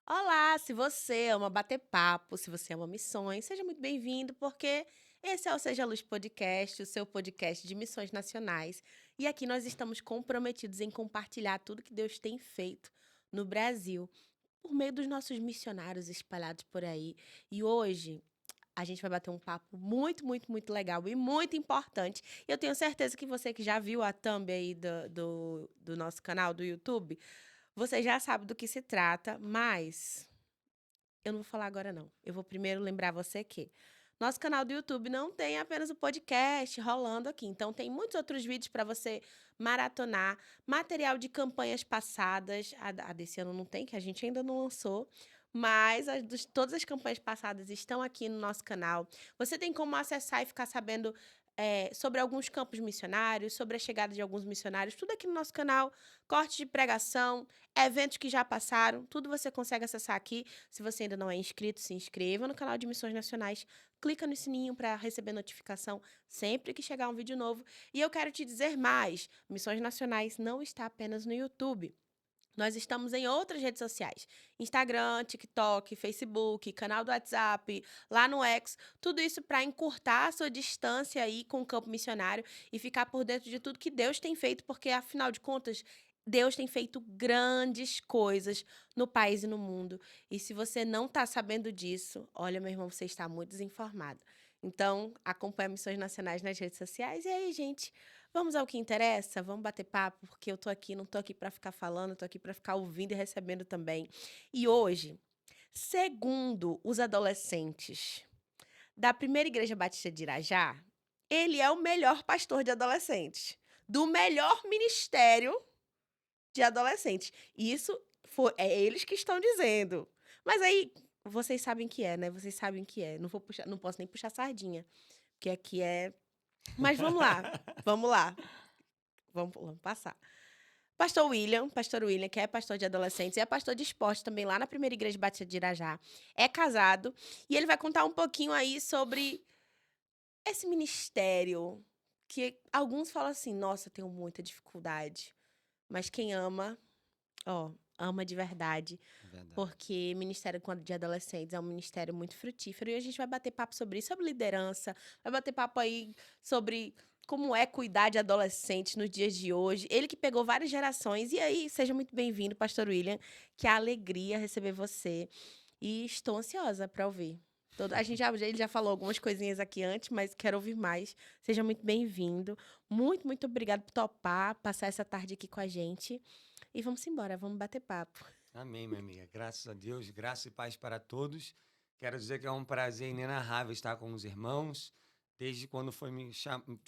Olá, se você ama bater papo, se você ama missões, seja muito bem-vindo, porque esse é o Seja Luz Podcast, o seu podcast de missões nacionais. E aqui nós estamos comprometidos em compartilhar tudo que Deus tem feito no Brasil, por meio dos nossos missionários espalhados por aí. E hoje a gente vai bater um papo muito, muito, muito legal e muito importante. Eu tenho certeza que você que já viu a thumb aí do nosso canal do YouTube, você já sabe do que se trata, mas eu não vou falar agora não. Eu vou primeiro lembrar você que nosso canal do YouTube não tem apenas o podcast rolando aqui, então tem muitos outros vídeos para você maratonar, material de campanhas passadas, a desse ano não tem, que a gente ainda não lançou, mas todas as campanhas passadas estão aqui no nosso canal. Você tem como acessar e ficar sabendo sobre alguns campos missionários, sobre a chegada de alguns missionários, tudo aqui no nosso canal, corte de pregação, eventos que já passaram, tudo você consegue acessar aqui. Se você ainda não é inscrito, se inscreva no canal de Missões Nacionais, clica no sininho para receber notificação sempre que chegar um vídeo novo. E eu quero te dizer mais: Missões Nacionais não está apenas no YouTube. Nós estamos em outras redes sociais: Instagram, TikTok, Facebook, canal do WhatsApp, lá no X, tudo isso para encurtar a sua distância aí com o campo missionário e ficar por dentro de tudo que Deus tem feito, porque afinal de contas, Deus tem feito grandes coisas no país e no mundo. E se você não está sabendo disso, olha, meu irmão, você está muito desinformado. Então, acompanhe Missões Nacionais nas redes sociais. E aí, gente, vamos ao que interessa? Vamos bater papo, porque eu tô aqui, não tô aqui para ficar falando, tô aqui para ficar ouvindo e recebendo também. E hoje, segundo os adolescentes da Primeira Igreja Batista de Irajá, ele é o melhor pastor de adolescentes, do melhor ministério de adolescentes. E isso é eles que estão dizendo. Mas aí, vocês sabem que é, né? Vocês sabem que é. Não vou puxar, não posso nem puxar sardinha, porque aqui é. Mas vamos lá, vamos lá, vamos passar. Pastor William, que é pastor de adolescentes e é pastor de esporte também lá na Primeira Igreja Batista de Irajá, é casado e ele vai contar um pouquinho aí sobre esse ministério que alguns falam assim: "Nossa, eu tenho muita dificuldade", mas quem ama, ó, ama de verdade, Verdade. porque ministério de adolescentes é um ministério muito frutífero e a gente vai bater papo sobre isso, sobre liderança, vai bater papo aí sobre como é cuidar de adolescentes nos dias de hoje. Ele que pegou várias gerações. E aí, seja muito bem-vindo, Pastor William, que alegria receber você. E estou ansiosa para ouvir. Ele já falou algumas coisinhas aqui antes, mas quero ouvir mais. Seja muito bem-vindo. Muito, muito obrigado por topar, passar essa tarde aqui com a gente. E vamos embora, vamos bater papo. Amém, minha amiga. Graças a Deus, graça e paz para todos. Quero dizer que é um prazer inenarrável estar com os irmãos. Desde quando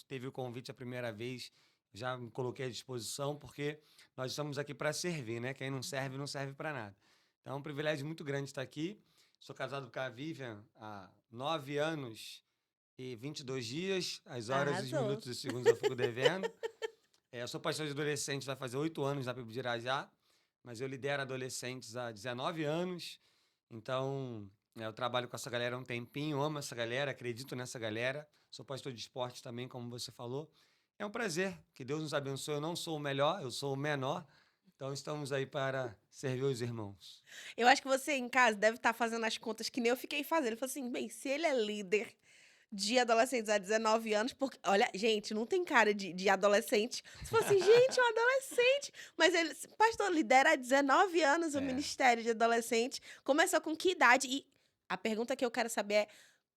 teve o convite a primeira vez, já me coloquei à disposição, porque nós estamos aqui para servir, né? Quem não serve para nada. Então é um privilégio muito grande estar aqui. Sou casado com a Vivian há 9 anos e 22 dias. As horas, os Arrasou. minutos e segundos eu fico devendo. Eu sou pastor de adolescentes, vai fazer 8 anos na PIB de Irajá, mas eu lidero adolescentes há 19 anos, então eu trabalho com essa galera há um tempinho, amo essa galera, acredito nessa galera, sou pastor de esporte também, como você falou. É um prazer, que Deus nos abençoe. Eu não sou o melhor, eu sou o menor, então estamos aí para servir os irmãos. Eu acho que você em casa deve estar fazendo as contas que nem eu fiquei fazendo. Ele falou assim: bem, se ele é líder de adolescentes há 19 anos, porque, olha, gente, não tem cara de adolescente. Você falou assim, gente, é um adolescente. Mas ele, pastor, lidera há 19 anos o É. ministério de adolescente. Começou com que idade? E a pergunta que eu quero saber é: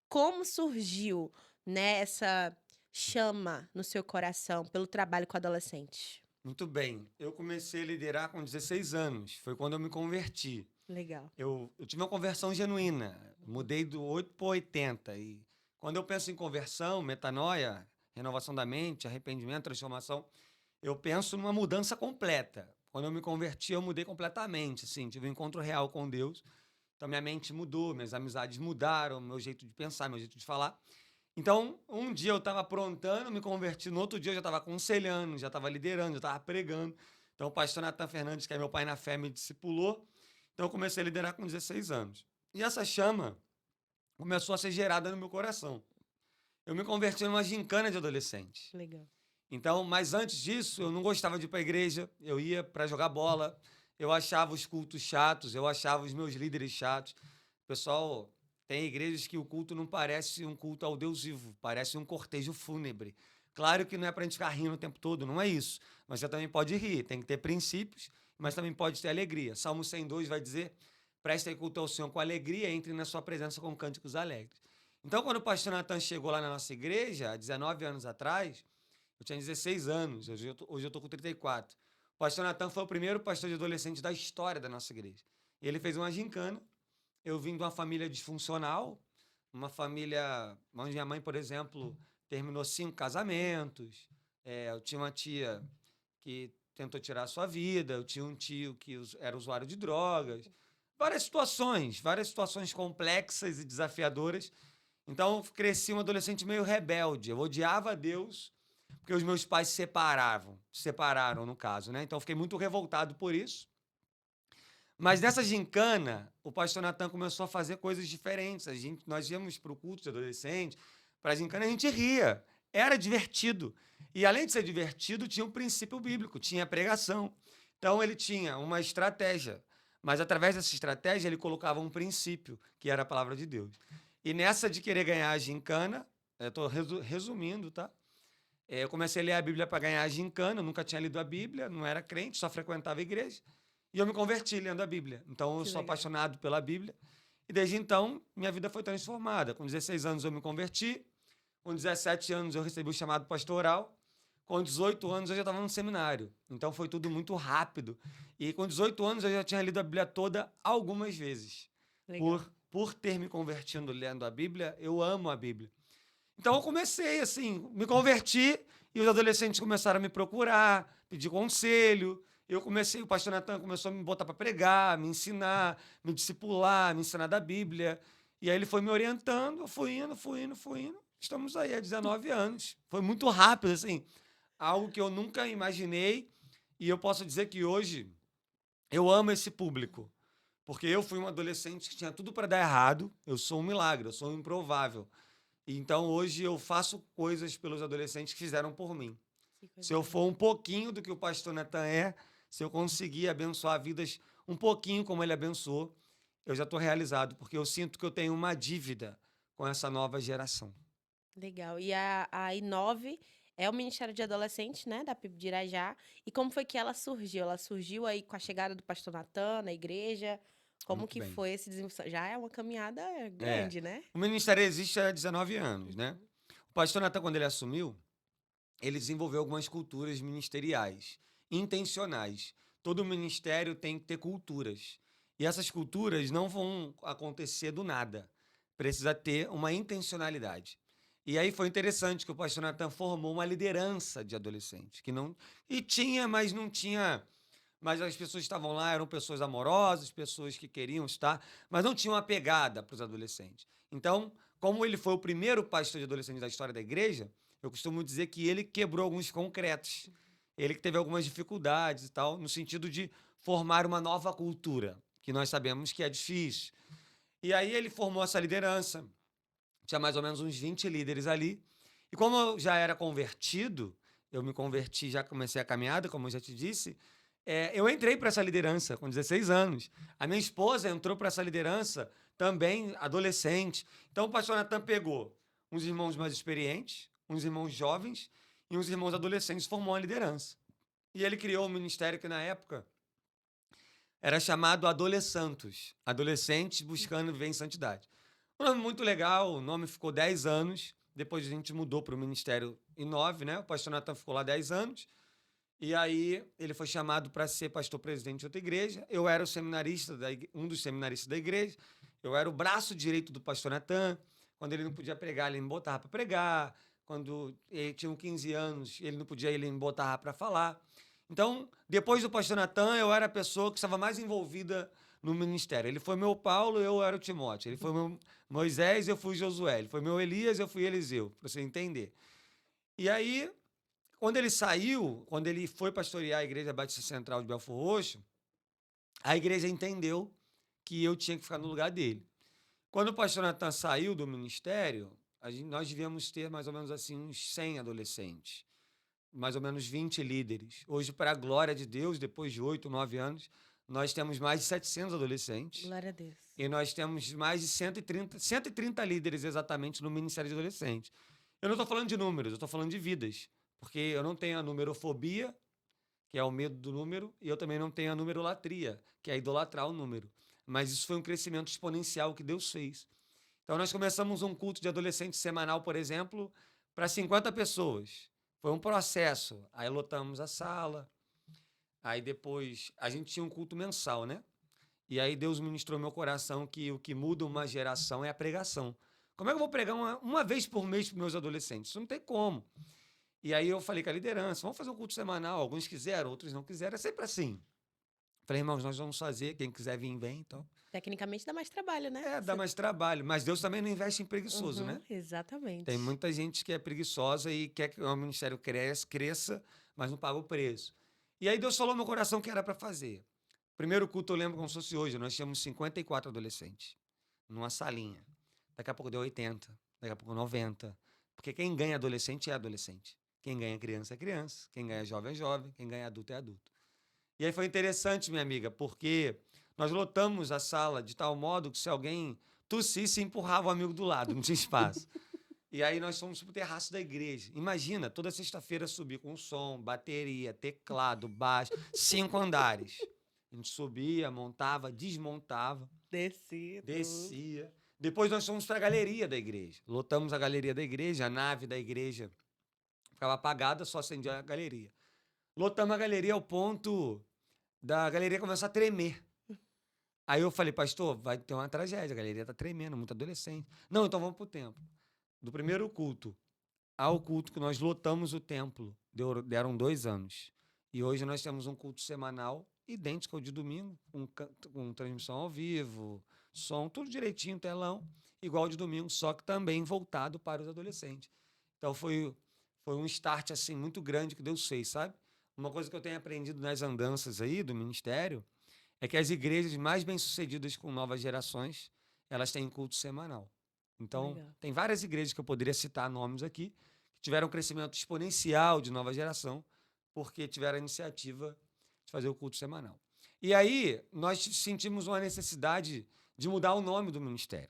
como surgiu, né, essa chama no seu coração pelo trabalho com adolescentes? Muito bem, eu comecei a liderar com 16 anos, foi quando eu me converti. Legal. Eu tive uma conversão genuína, mudei do 8 para 80. E quando eu penso em conversão, metanoia, renovação da mente, arrependimento, transformação, eu penso numa mudança completa. Quando eu me converti, eu mudei completamente, assim, tive um encontro real com Deus. Então minha mente mudou, minhas amizades mudaram, meu jeito de pensar, meu jeito de falar. Então, um dia eu estava aprontando, me converti, no outro dia eu já estava aconselhando, já estava liderando, já estava pregando. Então o pastor Natan Fernandes, que é meu pai na fé, me discipulou. Então eu comecei a liderar com 16 anos. E essa chama começou a ser gerada no meu coração. Eu me converti numa gincana de adolescente. Legal. Então, mas antes disso, eu não gostava de ir para a igreja, eu ia para jogar bola, eu achava os cultos chatos, eu achava os meus líderes chatos. Pessoal, tem igrejas que o culto não parece um culto ao Deus vivo, parece um cortejo fúnebre. Claro que não é para a gente ficar rindo o tempo todo, não é isso. Mas você também pode rir, tem que ter princípios, mas também pode ter alegria. Salmo 102 vai dizer: prestem culto ao Senhor com alegria, entre na sua presença com cânticos alegres. Então, quando o pastor Natan chegou lá na nossa igreja, há 19 anos atrás, eu tinha 16 anos, hoje eu tô com 34. O pastor Natan foi o primeiro pastor de adolescente da história da nossa igreja. E ele fez uma gincana. Eu vim de uma família disfuncional, uma família onde minha mãe, por exemplo, terminou 5 casamentos. Eu tinha uma tia que tentou tirar a sua vida, eu tinha um tio que era usuário de drogas. Várias situações complexas e desafiadoras. Então, eu cresci um adolescente meio rebelde. Eu odiava a Deus porque os meus pais se separaram, no caso, né? Então, eu fiquei muito revoltado por isso. Mas nessa gincana, o pastor Natan começou a fazer coisas diferentes. Nós íamos para o culto de adolescente, para a gincana a gente ria. Era divertido. E além de ser divertido, tinha um princípio bíblico, tinha pregação. Então ele tinha uma estratégia. Mas através dessa estratégia ele colocava um princípio, que era a palavra de Deus. E nessa de querer ganhar a gincana, eu estou resumindo, tá? Eu comecei a ler a Bíblia para ganhar a gincana, eu nunca tinha lido a Bíblia, não era crente, só frequentava a igreja. E eu me converti lendo a Bíblia. Então, eu Que sou legal. apaixonado pela Bíblia. E desde então, minha vida foi transformada. Com 16 anos, eu me converti. Com 17 anos, eu recebi o chamado pastoral. Com 18 anos, eu já estava no seminário. Então, foi tudo muito rápido. E com 18 anos, eu já tinha lido a Bíblia toda algumas vezes. Legal. Por ter me convertido lendo a Bíblia, eu amo a Bíblia. Então, eu comecei assim, me converti e os adolescentes começaram a me procurar, pedir conselho. O pastor Natan começou a me botar para pregar, me ensinar, me discipular, me ensinar da Bíblia. E aí ele foi me orientando, eu fui indo. Estamos aí há 19 anos. Foi muito rápido, assim, algo que eu nunca imaginei. E eu posso dizer que hoje eu amo esse público, porque eu fui um adolescente que tinha tudo para dar errado. Eu sou um milagre, eu sou um improvável. Então hoje eu faço coisas pelos adolescentes que fizeram por mim. Que Se coisa eu linda. for um pouquinho do que o pastor Natan é, se eu conseguir abençoar vidas um pouquinho como ele abençoou, eu já estou realizado, porque eu sinto que eu tenho uma dívida com essa nova geração. Legal. E a I9 é o Ministério de Adolescentes, né, da PIB de Irajá. E como foi que ela surgiu? Ela surgiu aí com a chegada do pastor Natan na igreja? Como Muito que bem. foi esse desenvolvimento? Já é uma caminhada É, grande, né? o ministério existe há 19 anos, né? Uhum. O pastor Natan, quando ele assumiu, ele desenvolveu algumas culturas ministeriais, intencionais. Todo ministério tem que ter culturas. E essas culturas não vão acontecer do nada. Precisa ter uma intencionalidade. E aí foi interessante que o pastor Natan formou uma liderança de adolescentes, que não e tinha, mas não tinha, mas as pessoas que estavam lá eram pessoas amorosas, pessoas que queriam estar, mas não tinham uma pegada para os adolescentes. Então, como ele foi o primeiro pastor de adolescentes da história da igreja, eu costumo dizer que ele quebrou alguns concretos. Ele que teve algumas dificuldades e tal, no sentido de formar uma nova cultura, que nós sabemos que é difícil. E aí ele formou essa liderança. Tinha mais ou menos uns 20 líderes ali. E como eu já era convertido, eu me converti, já comecei a caminhada, como eu já te disse, eu entrei para essa liderança com 16 anos. A minha esposa entrou para essa liderança também adolescente. Então o pastor Natan pegou uns irmãos mais experientes, uns irmãos jovens e uns irmãos adolescentes, formou uma liderança. E ele criou um ministério que na época era chamado Adolessantos, adolescentes buscando viver em santidade. Um nome muito legal, o nome ficou 10 anos, depois a gente mudou para o Ministério em 9, né? O pastor Natan ficou lá 10 anos, e aí ele foi chamado para ser pastor-presidente de outra igreja. Eu era o seminarista, um dos seminaristas da igreja, eu era o braço direito do pastor Natan. Quando ele não podia pregar, ele me botava para pregar. Quando ele tinha 15 anos, ele não podia, ele me botava para falar. Então, depois do pastor Natan, eu era a pessoa que estava mais envolvida no ministério. Ele foi meu Paulo, eu era o Timóteo. Ele foi meu Moisés, eu fui Josué. Ele foi meu Elias, eu fui Eliseu, para você entender. E aí, quando ele saiu, quando ele foi pastorear a Igreja Batista Central de Belfor Roxo, a igreja entendeu que eu tinha que ficar no lugar dele. Quando o pastor Natan saiu do ministério, nós devíamos ter mais ou menos assim uns 100 adolescentes, mais ou menos 20 líderes. Hoje, para a glória de Deus, depois de 8, 9 anos, nós temos mais de 700 adolescentes. Glória a Deus. E nós temos mais de 130 líderes exatamente no Ministério de Adolescentes. Eu não estou falando de números, eu estou falando de vidas. Porque eu não tenho a numerofobia, que é o medo do número, e eu também não tenho a numerolatria, que é idolatrar o número. Mas isso foi um crescimento exponencial que Deus fez. Então nós começamos um culto de adolescente semanal, por exemplo, para 50 pessoas. Foi um processo. Aí lotamos a sala. Aí depois a gente tinha um culto mensal, né? E aí Deus ministrou no meu coração que o que muda uma geração é a pregação. Como é que eu vou pregar uma vez por mês para meus adolescentes? Isso não tem como. E aí eu falei com a liderança, vamos fazer um culto semanal. Alguns quiseram, outros não quiseram. É sempre assim. Falei, irmãos, nós vamos fazer. Quem quiser vir, vem. Então. Tecnicamente dá mais trabalho, né? Dá mais trabalho. Mas Deus também não investe em preguiçoso, né? Exatamente. Tem muita gente que é preguiçosa e quer que o ministério cresça, mas não paga o preço. E aí Deus falou no meu coração que era para fazer. Primeiro culto eu lembro como se fosse hoje. Nós tínhamos 54 adolescentes numa salinha. Daqui a pouco deu 80, daqui a pouco 90. Porque quem ganha adolescente é adolescente. Quem ganha criança é criança. Quem ganha jovem é jovem. Quem ganha adulto é adulto. E aí foi interessante, minha amiga, porque nós lotamos a sala de tal modo que se alguém tossisse, empurrava o amigo do lado, não tinha espaço. E aí nós fomos pro terraço da igreja. Imagina, toda sexta-feira subir com som, bateria, teclado, baixo, 5 andares. A gente subia, montava, desmontava. Descia. Depois nós fomos para a galeria da igreja. Lotamos a galeria da igreja, a nave da igreja ficava apagada, só acendia a galeria. Lotamos a galeria ao ponto da galeria começar a tremer. Aí eu falei, pastor, vai ter uma tragédia, a galeria tá tremendo, muito adolescente. Não, então vamos pro templo. Do primeiro culto ao culto que nós lotamos o templo, deram 2 anos. E hoje nós temos um culto semanal, idêntico ao de domingo, com transmissão ao vivo, som, tudo direitinho, telão, igual ao de domingo, só que também voltado para os adolescentes. Então foi um start assim muito grande que Deus fez, sabe? Uma coisa que eu tenho aprendido nas andanças aí do ministério é que as igrejas mais bem-sucedidas com novas gerações, elas têm culto semanal. Então, Legal. tem várias igrejas que eu poderia citar nomes aqui, que tiveram um crescimento exponencial de nova geração, porque tiveram a iniciativa de fazer o culto semanal. E aí, nós sentimos uma necessidade de mudar o nome do ministério.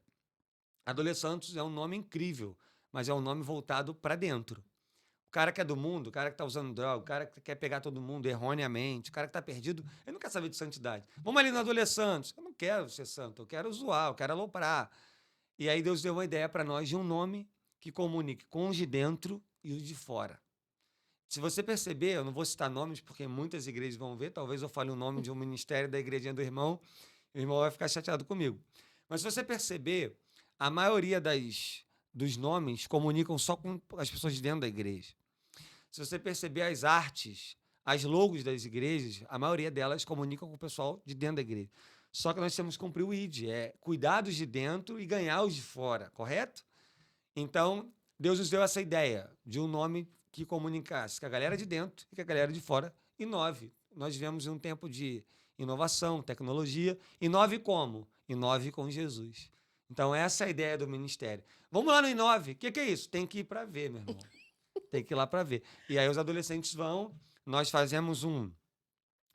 Adolescentes é um nome incrível, mas é um nome voltado para dentro. O cara que é do mundo, o cara que está usando droga, o cara que quer pegar todo mundo erroneamente, o cara que está perdido, ele não quer saber de santidade. Vamos ali no adolescente. Eu não quero ser santo, eu quero zoar, eu quero aloprar. E aí Deus deu uma ideia para nós de um nome que comunique com os de dentro e os de fora. Se você perceber, eu não vou citar nomes porque muitas igrejas vão ver, talvez eu fale o nome de um ministério da igrejinha do irmão, e o irmão vai ficar chateado comigo. Mas se você perceber, a maioria dos nomes comunicam só com as pessoas de dentro da igreja. Se você perceber as artes, as logos das igrejas, a maioria delas comunicam com o pessoal de dentro da igreja. Só que nós temos que cumprir o ID, é cuidar dos de dentro e ganhar os de fora, correto? Então, Deus nos deu essa ideia de um nome que comunicasse com a galera de dentro e com a galera de fora. Inove. Nós vivemos em um tempo de inovação, tecnologia. Inove como? Inove com Jesus. Então, essa é a ideia do ministério. Vamos lá no Inove. O que é isso? Tem que ir para ver, meu irmão. Tem que ir lá para ver. E aí os adolescentes vão, nós fazemos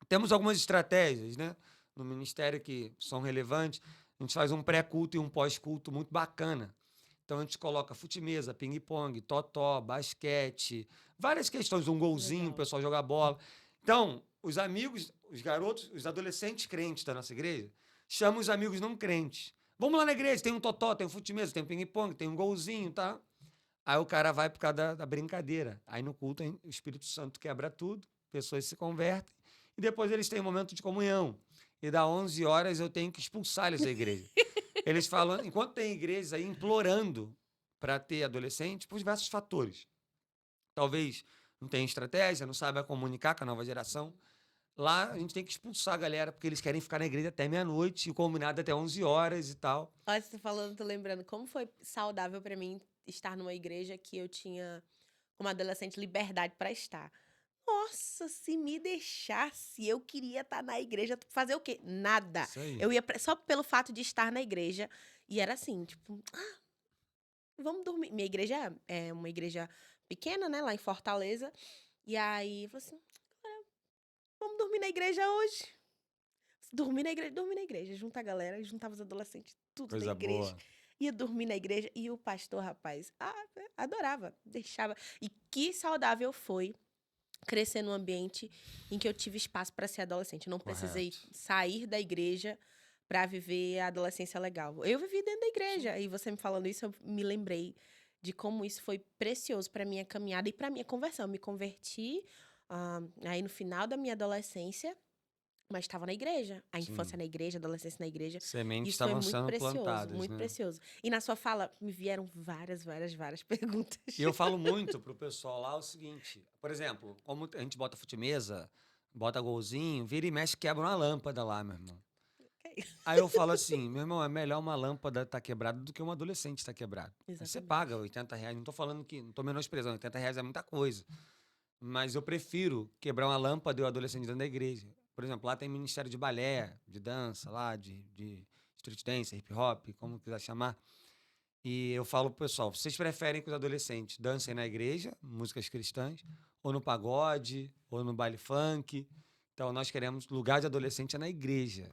temos algumas estratégias, né, no ministério que são relevantes. A gente faz um pré-culto e um pós-culto muito bacana. Então a gente coloca fute-mesa, ping-pong, totó, basquete, várias questões, um golzinho, Legal. o pessoal jogar bola. Então, os amigos, os garotos, os adolescentes crentes da nossa igreja, chamam os amigos não crentes. Vamos lá na igreja, tem um totó, tem um fute-mesa, tem um ping-pong, tem um golzinho, tá? Aí o cara vai por causa da brincadeira. Aí no culto o Espírito Santo quebra tudo, pessoas se convertem, e depois eles têm um momento de comunhão. E dá 11 horas eu tenho que expulsar eles da igreja. Eles falam, enquanto tem igrejas aí implorando para ter adolescente, por diversos fatores. Talvez não tenha estratégia, não saiba comunicar com a nova geração. Lá a gente tem que expulsar a galera, porque eles querem ficar na igreja até meia-noite, e combinado até 11 horas e tal. Olha, você falando, tô lembrando como foi saudável pra mim estar numa igreja que eu tinha, como adolescente, liberdade pra estar. Nossa, se me deixasse, eu queria estar na igreja, fazer o quê? Nada. Isso aí. Eu ia só pelo fato de estar na igreja. E era assim, tipo, vamos dormir. Minha igreja é uma igreja pequena, né, lá em Fortaleza. E aí, eu falei assim, vamos dormir na igreja hoje. Dormir na igreja. Junta a galera, juntava os adolescentes, tudo na Coisa igreja. boa. Ia dormir na igreja e o pastor, rapaz, adorava, deixava. E que saudável foi crescer num ambiente em que eu tive espaço para ser adolescente. Eu não precisei Correto. sair da igreja para viver a adolescência legal. Eu vivi dentro da igreja. E você me falando isso, eu me lembrei de como isso foi precioso para minha caminhada e para minha conversão. Eu me converti aí no final da minha adolescência, mas estava na igreja. A infância Sim. na igreja, a adolescência na igreja. Sementes Isso foi estavam muito sendo precioso, plantadas, muito né? precioso. E na sua fala me vieram várias perguntas. E eu falo muito pro pessoal lá o seguinte, por exemplo, como a gente bota fute-mesa, bota golzinho, vira e mexe, quebra uma lâmpada lá, meu irmão. Aí eu falo assim, meu irmão, é melhor uma lâmpada estar quebrada do que um adolescente estar quebrado. Aí você paga Exatamente. R$ 80, não tô falando que, não tô menosprezando, R$ 80 é muita coisa. Mas eu prefiro quebrar uma lâmpada e o adolescente dentro da igreja. Por exemplo, lá tem ministério de balé, de dança, lá, de street dance, hip hop, como quiser chamar. E eu falo pro pessoal, vocês preferem que os adolescentes dancem na igreja, músicas cristãs, ou no pagode, ou no baile funk? Então, nós queremos lugar de adolescente é na igreja.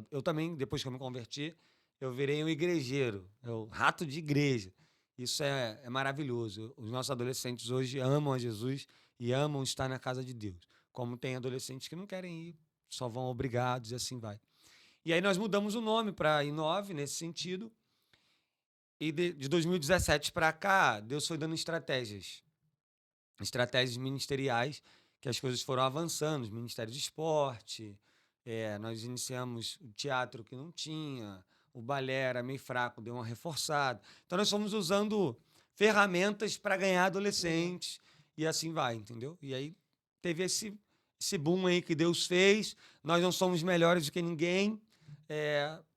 Eu também, depois que eu me converti, eu virei um igrejeiro, o rato de igreja. Isso é maravilhoso. Os nossos adolescentes hoje amam a Jesus e amam estar na casa de Deus. Como tem adolescentes que não querem ir, só vão obrigados e assim vai. E aí nós mudamos o nome para Inove, nesse sentido, e de 2017 para cá, Deus foi dando estratégias ministeriais, que as coisas foram avançando, os ministérios de esporte, nós iniciamos o teatro que não tinha, o balé era meio fraco, deu uma reforçada. Então nós fomos usando ferramentas para ganhar Legal. adolescentes e assim vai, entendeu? E aí teve esse boom aí que Deus fez, nós não somos melhores do que ninguém,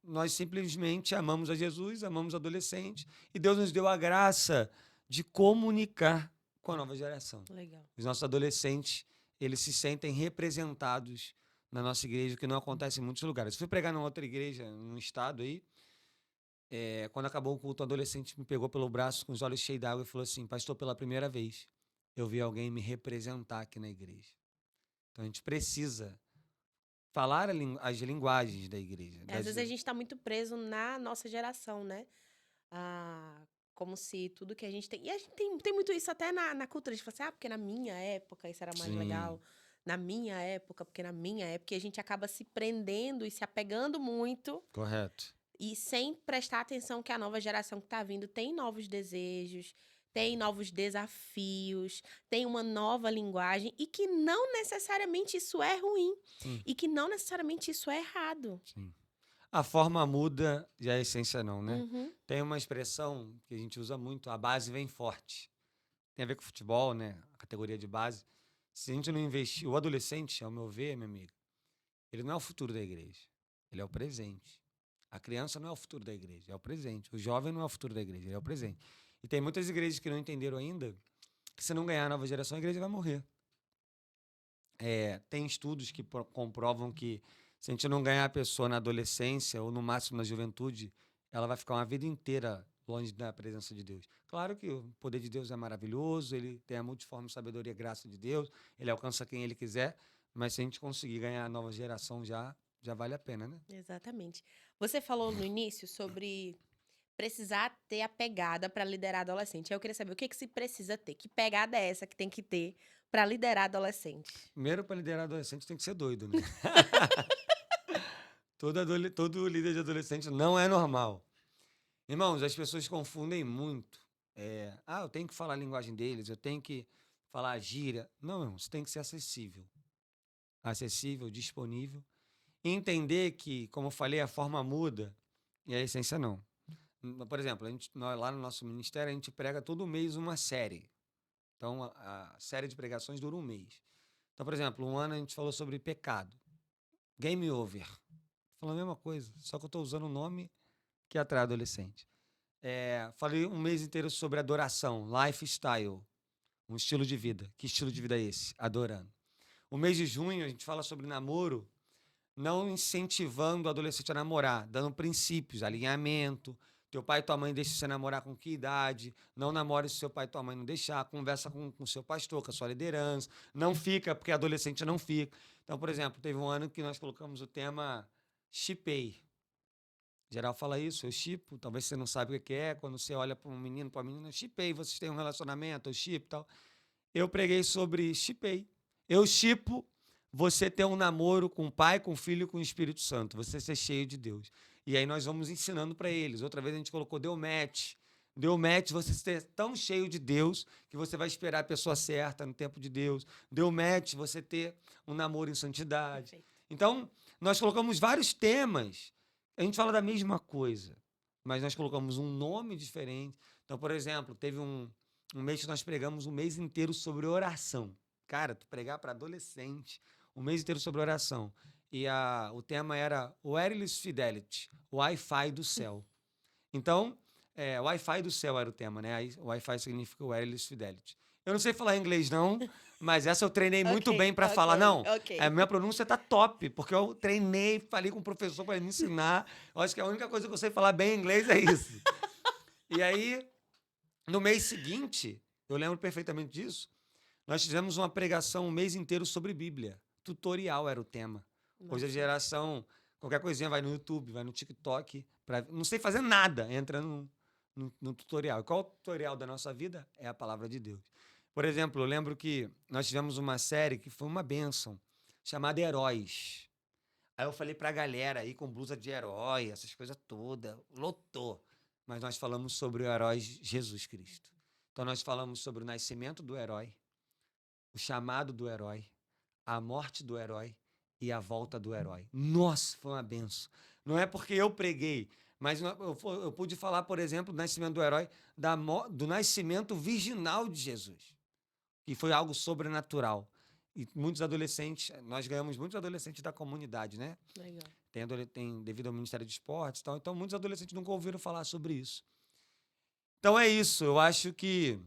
nós simplesmente amamos a Jesus, amamos adolescentes, e Deus nos deu a graça de comunicar com a nova geração. Legal. Os nossos adolescentes, eles se sentem representados na nossa igreja, o que não acontece em muitos lugares. Eu fui pregar numa outra igreja, num estado aí, quando acabou o culto, o adolescente me pegou pelo braço com os olhos cheios d'água e falou assim, pastor, pela primeira vez, eu vi alguém me representar aqui na igreja. Então a gente precisa falar as linguagens da igreja. Às vezes a gente está muito preso na nossa geração, né? Ah, como se tudo que a gente tem. E a gente tem muito isso até na cultura. A gente fala assim, porque na minha época isso era mais Sim, legal. Na minha época, porque na minha época a gente acaba se prendendo e se apegando muito correto. e sem prestar atenção que a nova geração que está vindo tem novos desejos, tem novos desafios, tem uma nova linguagem e que não necessariamente isso é ruim Sim, e que não necessariamente isso é errado. sim. A forma muda e a essência não, né? Uhum. Tem uma expressão que a gente usa muito, a base vem forte. Tem a ver com futebol, né? A categoria de base. Se a gente não investir, o adolescente, ao meu ver, minha amiga, ele não é o futuro da igreja. Ele é o presente. A criança não é o futuro da igreja, é o presente. O jovem não é o futuro da igreja, ele é o presente. E tem muitas igrejas que não entenderam ainda que se não ganhar a nova geração, a igreja vai morrer. Tem estudos que comprovam que se a gente não ganhar a pessoa na adolescência ou no máximo na juventude, ela vai ficar uma vida inteira longe da presença de Deus. Claro que o poder de Deus é maravilhoso, ele tem a multiforme sabedoria e graça de Deus, ele alcança quem ele quiser, mas se a gente conseguir ganhar a nova geração já vale a pena, né? Exatamente. Você falou no início sobre precisar ter a pegada para liderar adolescente. Aí eu queria saber o que se precisa ter. Que pegada é essa que tem que ter para liderar adolescente? Primeiro, para liderar adolescente tem que ser doido, né? Todo líder de adolescente não é normal. Irmãos, as pessoas confundem muito. Eu tenho que falar a linguagem deles, eu tenho que falar a gíria. Não, irmão, você tem que ser acessível. Acessível, disponível. E entender que, como eu falei, a forma muda e a essência não. Por exemplo, nós, lá no nosso ministério, a gente prega todo mês uma série. Então, a série de pregações dura um mês. Então, por exemplo, um ano a gente falou sobre pecado. Game over. Falando a mesma coisa, só que eu estou usando o nome que atrai adolescente. Falei um mês inteiro sobre adoração, lifestyle, um estilo de vida. Que estilo de vida é esse? Adorando. O mês de junho a gente fala sobre namoro, não incentivando o adolescente a namorar, dando princípios, alinhamento. Teu pai e tua mãe deixam você namorar com que idade? Não namore se seu pai e tua mãe não deixar. Conversa com o seu pastor, com a sua liderança. Não fica, porque adolescente não fica. Então, por exemplo, teve um ano que nós colocamos o tema chipei. Geral fala isso, eu chipo. Talvez você não sabe o que é. Quando você olha para um menino, para uma menina, chipei, vocês têm um relacionamento, eu chipo e tal. Eu preguei sobre chipei. Eu chipo você ter um namoro com o Pai, com o Filho e com o Espírito Santo. Você ser cheio de Deus. E aí nós vamos ensinando para eles. Outra vez a gente colocou deu match. Deu match você ser tão cheio de Deus que você vai esperar a pessoa certa no tempo de Deus. Deu match você ter um namoro em santidade. Perfeito. Então, nós colocamos vários temas. A gente fala da mesma coisa, mas nós colocamos um nome diferente. Então, por exemplo, teve um mês que nós pregamos um mês inteiro sobre oração. Cara, tu pregar para adolescente, um mês inteiro sobre oração. E o tema era Wireless Fidelity, Wi-Fi do céu. Então, Wi-Fi do céu era o tema, né? Aí, Wi-Fi significa Wireless Fidelity. Eu não sei falar inglês, não, mas essa eu treinei muito bem para falar. Não, a minha pronúncia tá top, porque eu treinei, falei com o professor para ele me ensinar. Eu acho que a única coisa que eu sei falar bem em inglês é isso. E aí, no mês seguinte, eu lembro perfeitamente disso, nós fizemos uma pregação um mês inteiro sobre Bíblia. Tutorial era o tema. Nossa. Hoje a geração, qualquer coisinha vai no YouTube, vai no TikTok, não sei fazer nada, entra no tutorial. E qual o tutorial da nossa vida? É a palavra de Deus. Por exemplo, eu lembro que nós tivemos uma série que foi uma bênção, chamada Heróis. Aí eu falei pra galera aí com blusa de herói, essas coisas todas, lotou. Mas nós falamos sobre o herói Jesus Cristo. Então nós falamos sobre o nascimento do herói, o chamado do herói, a morte do herói e a volta do herói. Nossa, foi uma benção. Não é porque eu preguei, mas eu pude falar, por exemplo, do nascimento do herói, do nascimento virginal de Jesus, que foi algo sobrenatural. E muitos adolescentes, nós ganhamos muitos adolescentes da comunidade, né? Legal. Tem devido ao Ministério de Esportes e tal. Então, muitos adolescentes nunca ouviram falar sobre isso. Então, é isso. Eu acho que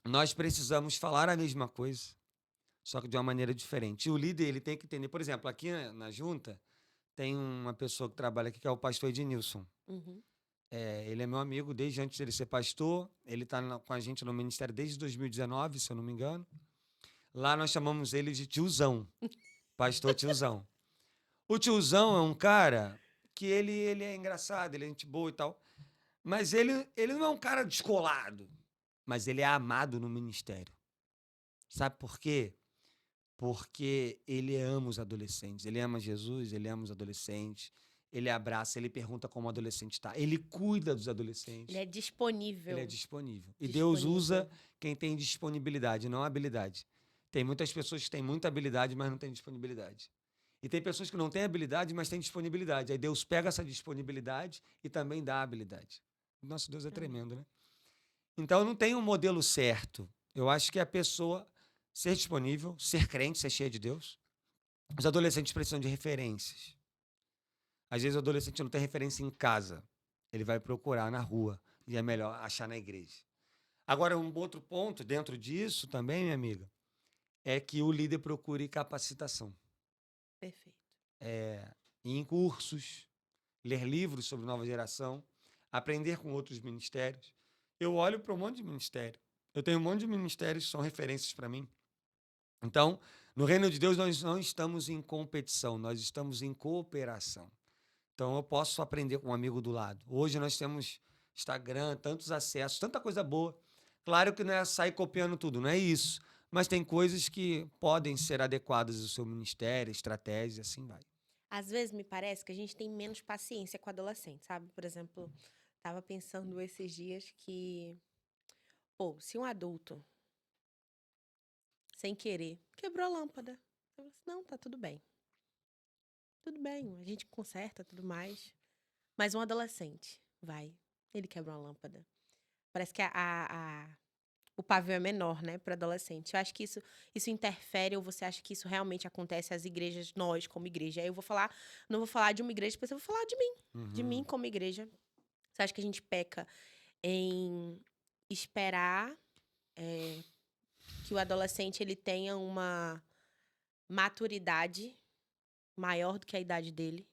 nós precisamos falar a mesma coisa, só que de uma maneira diferente. E o líder, ele tem que entender. Por exemplo, aqui na junta, tem uma pessoa que trabalha aqui, que é o pastor Ednilson. Uhum. Ele é meu amigo desde antes dele ser pastor. Ele está com a gente no ministério desde 2019, se eu não me engano. Lá nós chamamos ele de tiozão. Pastor tiozão. O tiozão é um cara que ele é engraçado, ele é gente boa e tal. Mas ele não é um cara descolado. Mas ele é amado no ministério. Sabe por quê? Porque ele ama os adolescentes. Ele ama Jesus, ele ama os adolescentes. Ele abraça, ele pergunta como o adolescente está. Ele cuida dos adolescentes. Ele é disponível. Ele é disponível. E Deus usa quem tem disponibilidade, não habilidade. Tem muitas pessoas que têm muita habilidade, mas não têm disponibilidade. E tem pessoas que não têm habilidade, mas têm disponibilidade. Aí Deus pega essa disponibilidade e também dá habilidade. Nosso Deus é tremendo, né? Então não tem um modelo certo. Eu acho que a pessoa ser disponível, ser crente, ser cheia de Deus. Os adolescentes precisam de referências. Às vezes o adolescente não tem referência em casa. Ele vai procurar na rua e é melhor achar na igreja. Agora, um outro ponto dentro disso também, minha amiga, é que o líder procure capacitação. Perfeito. Ir em cursos, ler livros sobre nova geração, aprender com outros ministérios. Eu olho para um monte de ministério. Eu tenho um monte de ministérios que são referências para mim. Então, no reino de Deus, nós não estamos em competição, nós estamos em cooperação. Então, eu posso aprender com um amigo do lado. Hoje nós temos Instagram, tantos acessos, tanta coisa boa. Claro que não é sair copiando tudo, não é isso. Mas tem coisas que podem ser adequadas ao seu ministério, estratégia, assim vai. Às vezes me parece que a gente tem menos paciência com adolescente, sabe? Por exemplo, tava pensando esses dias que, pô, se um adulto, sem querer, quebrou a lâmpada, eu falei assim, não, tá tudo bem. Tudo bem, a gente conserta tudo mais. Mas um adolescente, ele quebra uma lâmpada. Parece que o pavio é menor, né, para adolescente. Eu acho que isso interfere, ou você acha que isso realmente acontece às igrejas, nós como igreja? Aí eu não vou falar de uma igreja, depois eu vou falar de mim como igreja. Você acha que a gente peca em esperar que o adolescente ele tenha uma maturidade maior do que a idade dele?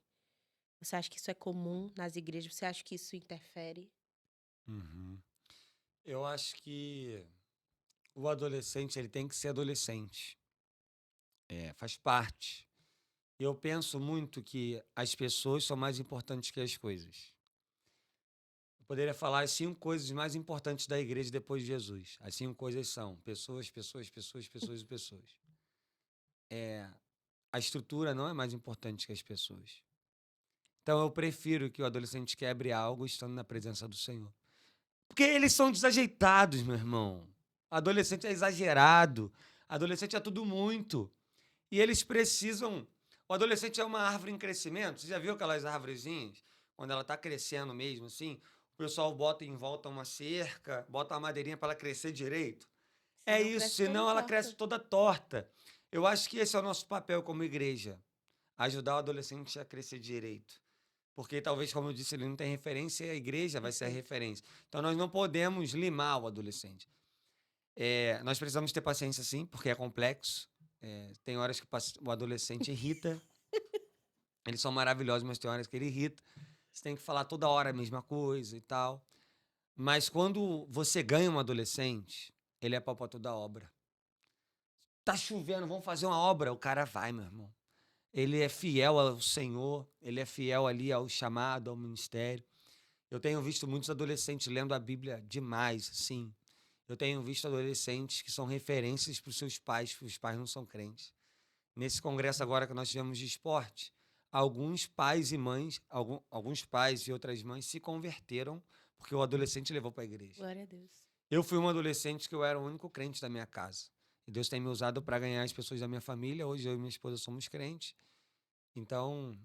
Você acha que isso é comum nas igrejas? Você acha que isso interfere? Uhum. Eu acho que o adolescente ele tem que ser adolescente. Faz parte. Eu penso muito que as pessoas são mais importantes que as coisas. Eu poderia falar as 5 coisas mais importantes da igreja depois de Jesus. As 5 coisas são pessoas, pessoas, pessoas, pessoas e pessoas. A estrutura não é mais importante que as pessoas. Então eu prefiro que o adolescente quebre algo estando na presença do Senhor. Porque eles são desajeitados, meu irmão. Adolescente é exagerado. Adolescente é tudo muito. E eles precisam. O adolescente é uma árvore em crescimento. Você já viu aquelas árvorezinhas? Quando ela está crescendo mesmo, assim, o pessoal bota em volta uma cerca, bota uma madeirinha para ela crescer direito. É Senão isso, cresce toda senão ela cresce torta. toda torta. Eu acho que esse é o nosso papel como igreja. Ajudar o adolescente a crescer direito. Porque talvez, como eu disse, ele não tem referência e a igreja vai ser a Perfeito. referência. Então nós não podemos limar o adolescente. Nós precisamos ter paciência, sim, porque é complexo. Tem horas que o adolescente irrita. Eles são maravilhosos, mas tem horas que ele irrita. Você tem que falar toda hora a mesma coisa e tal. Mas quando você ganha um adolescente, ele é pau pra toda obra. Tá chovendo, vamos fazer uma obra. O cara vai, meu irmão. Ele é fiel ao Senhor, ele é fiel ali ao chamado, ao ministério. Eu tenho visto muitos adolescentes lendo a Bíblia demais, sim. Eu tenho visto adolescentes que são referências para os seus pais, porque os pais não são crentes. Nesse congresso agora que nós tivemos de esporte, alguns pais e mães, alguns pais e outras mães se converteram porque o adolescente levou para a igreja. Glória a Deus. Eu fui um adolescente que eu era o único crente da minha casa. E Deus tem me usado para ganhar as pessoas da minha família. Hoje eu e minha esposa somos crentes. Então,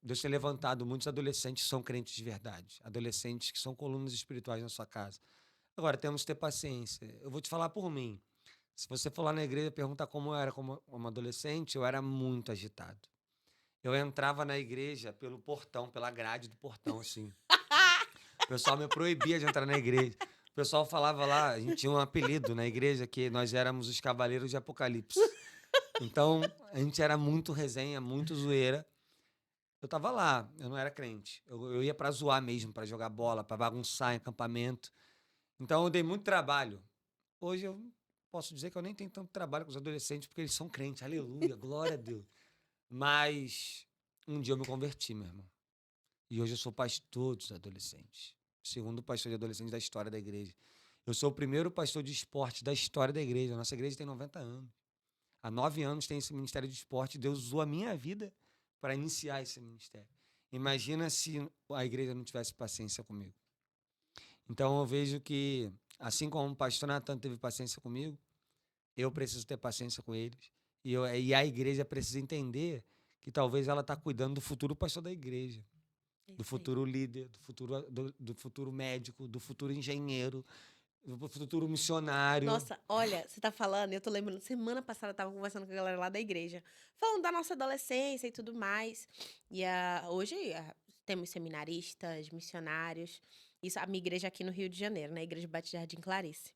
Deus tem levantado muitos adolescentes que são crentes de verdade. Adolescentes que são colunas espirituais na sua casa. Agora, temos que ter paciência. Eu vou te falar por mim. Se você for lá na igreja e perguntar como eu era como adolescente, eu era muito agitado. Eu entrava na igreja pelo portão, pela grade do portão, assim. O pessoal me proibia de entrar na igreja. O pessoal falava lá, a gente tinha um apelido na igreja que nós éramos os Cavaleiros de Apocalipse. Então, a gente era muito resenha, muito zoeira. Eu tava lá, eu não era crente. Eu ia pra zoar mesmo, pra jogar bola, pra bagunçar em acampamento. Então, eu dei muito trabalho. Hoje eu posso dizer que eu nem tenho tanto trabalho com os adolescentes, porque eles são crentes. Aleluia, glória a Deus. Mas um dia eu me converti, meu irmão. E hoje eu sou pastor dos adolescentes. Segundo pastor de adolescentes da história da igreja. Eu sou o primeiro pastor de esporte da história da igreja. A nossa igreja tem 90 anos. Há 9 anos tem esse ministério de esporte. Deus usou a minha vida para iniciar esse ministério. Imagina se a igreja não tivesse paciência comigo. Então eu vejo que, assim como o pastor Natan teve paciência comigo, eu preciso ter paciência com eles. E a igreja precisa entender que talvez ela está cuidando do futuro pastor da igreja, É do isso aí. futuro líder, do futuro médico, do futuro engenheiro, do futuro missionário. Nossa, olha, você tá falando, eu tô lembrando, semana passada eu tava conversando com a galera lá da igreja, falando da nossa adolescência e tudo mais. Hoje temos seminaristas, missionários, isso, a minha igreja aqui no Rio de Janeiro, na Igreja Batista Jardim Clarice.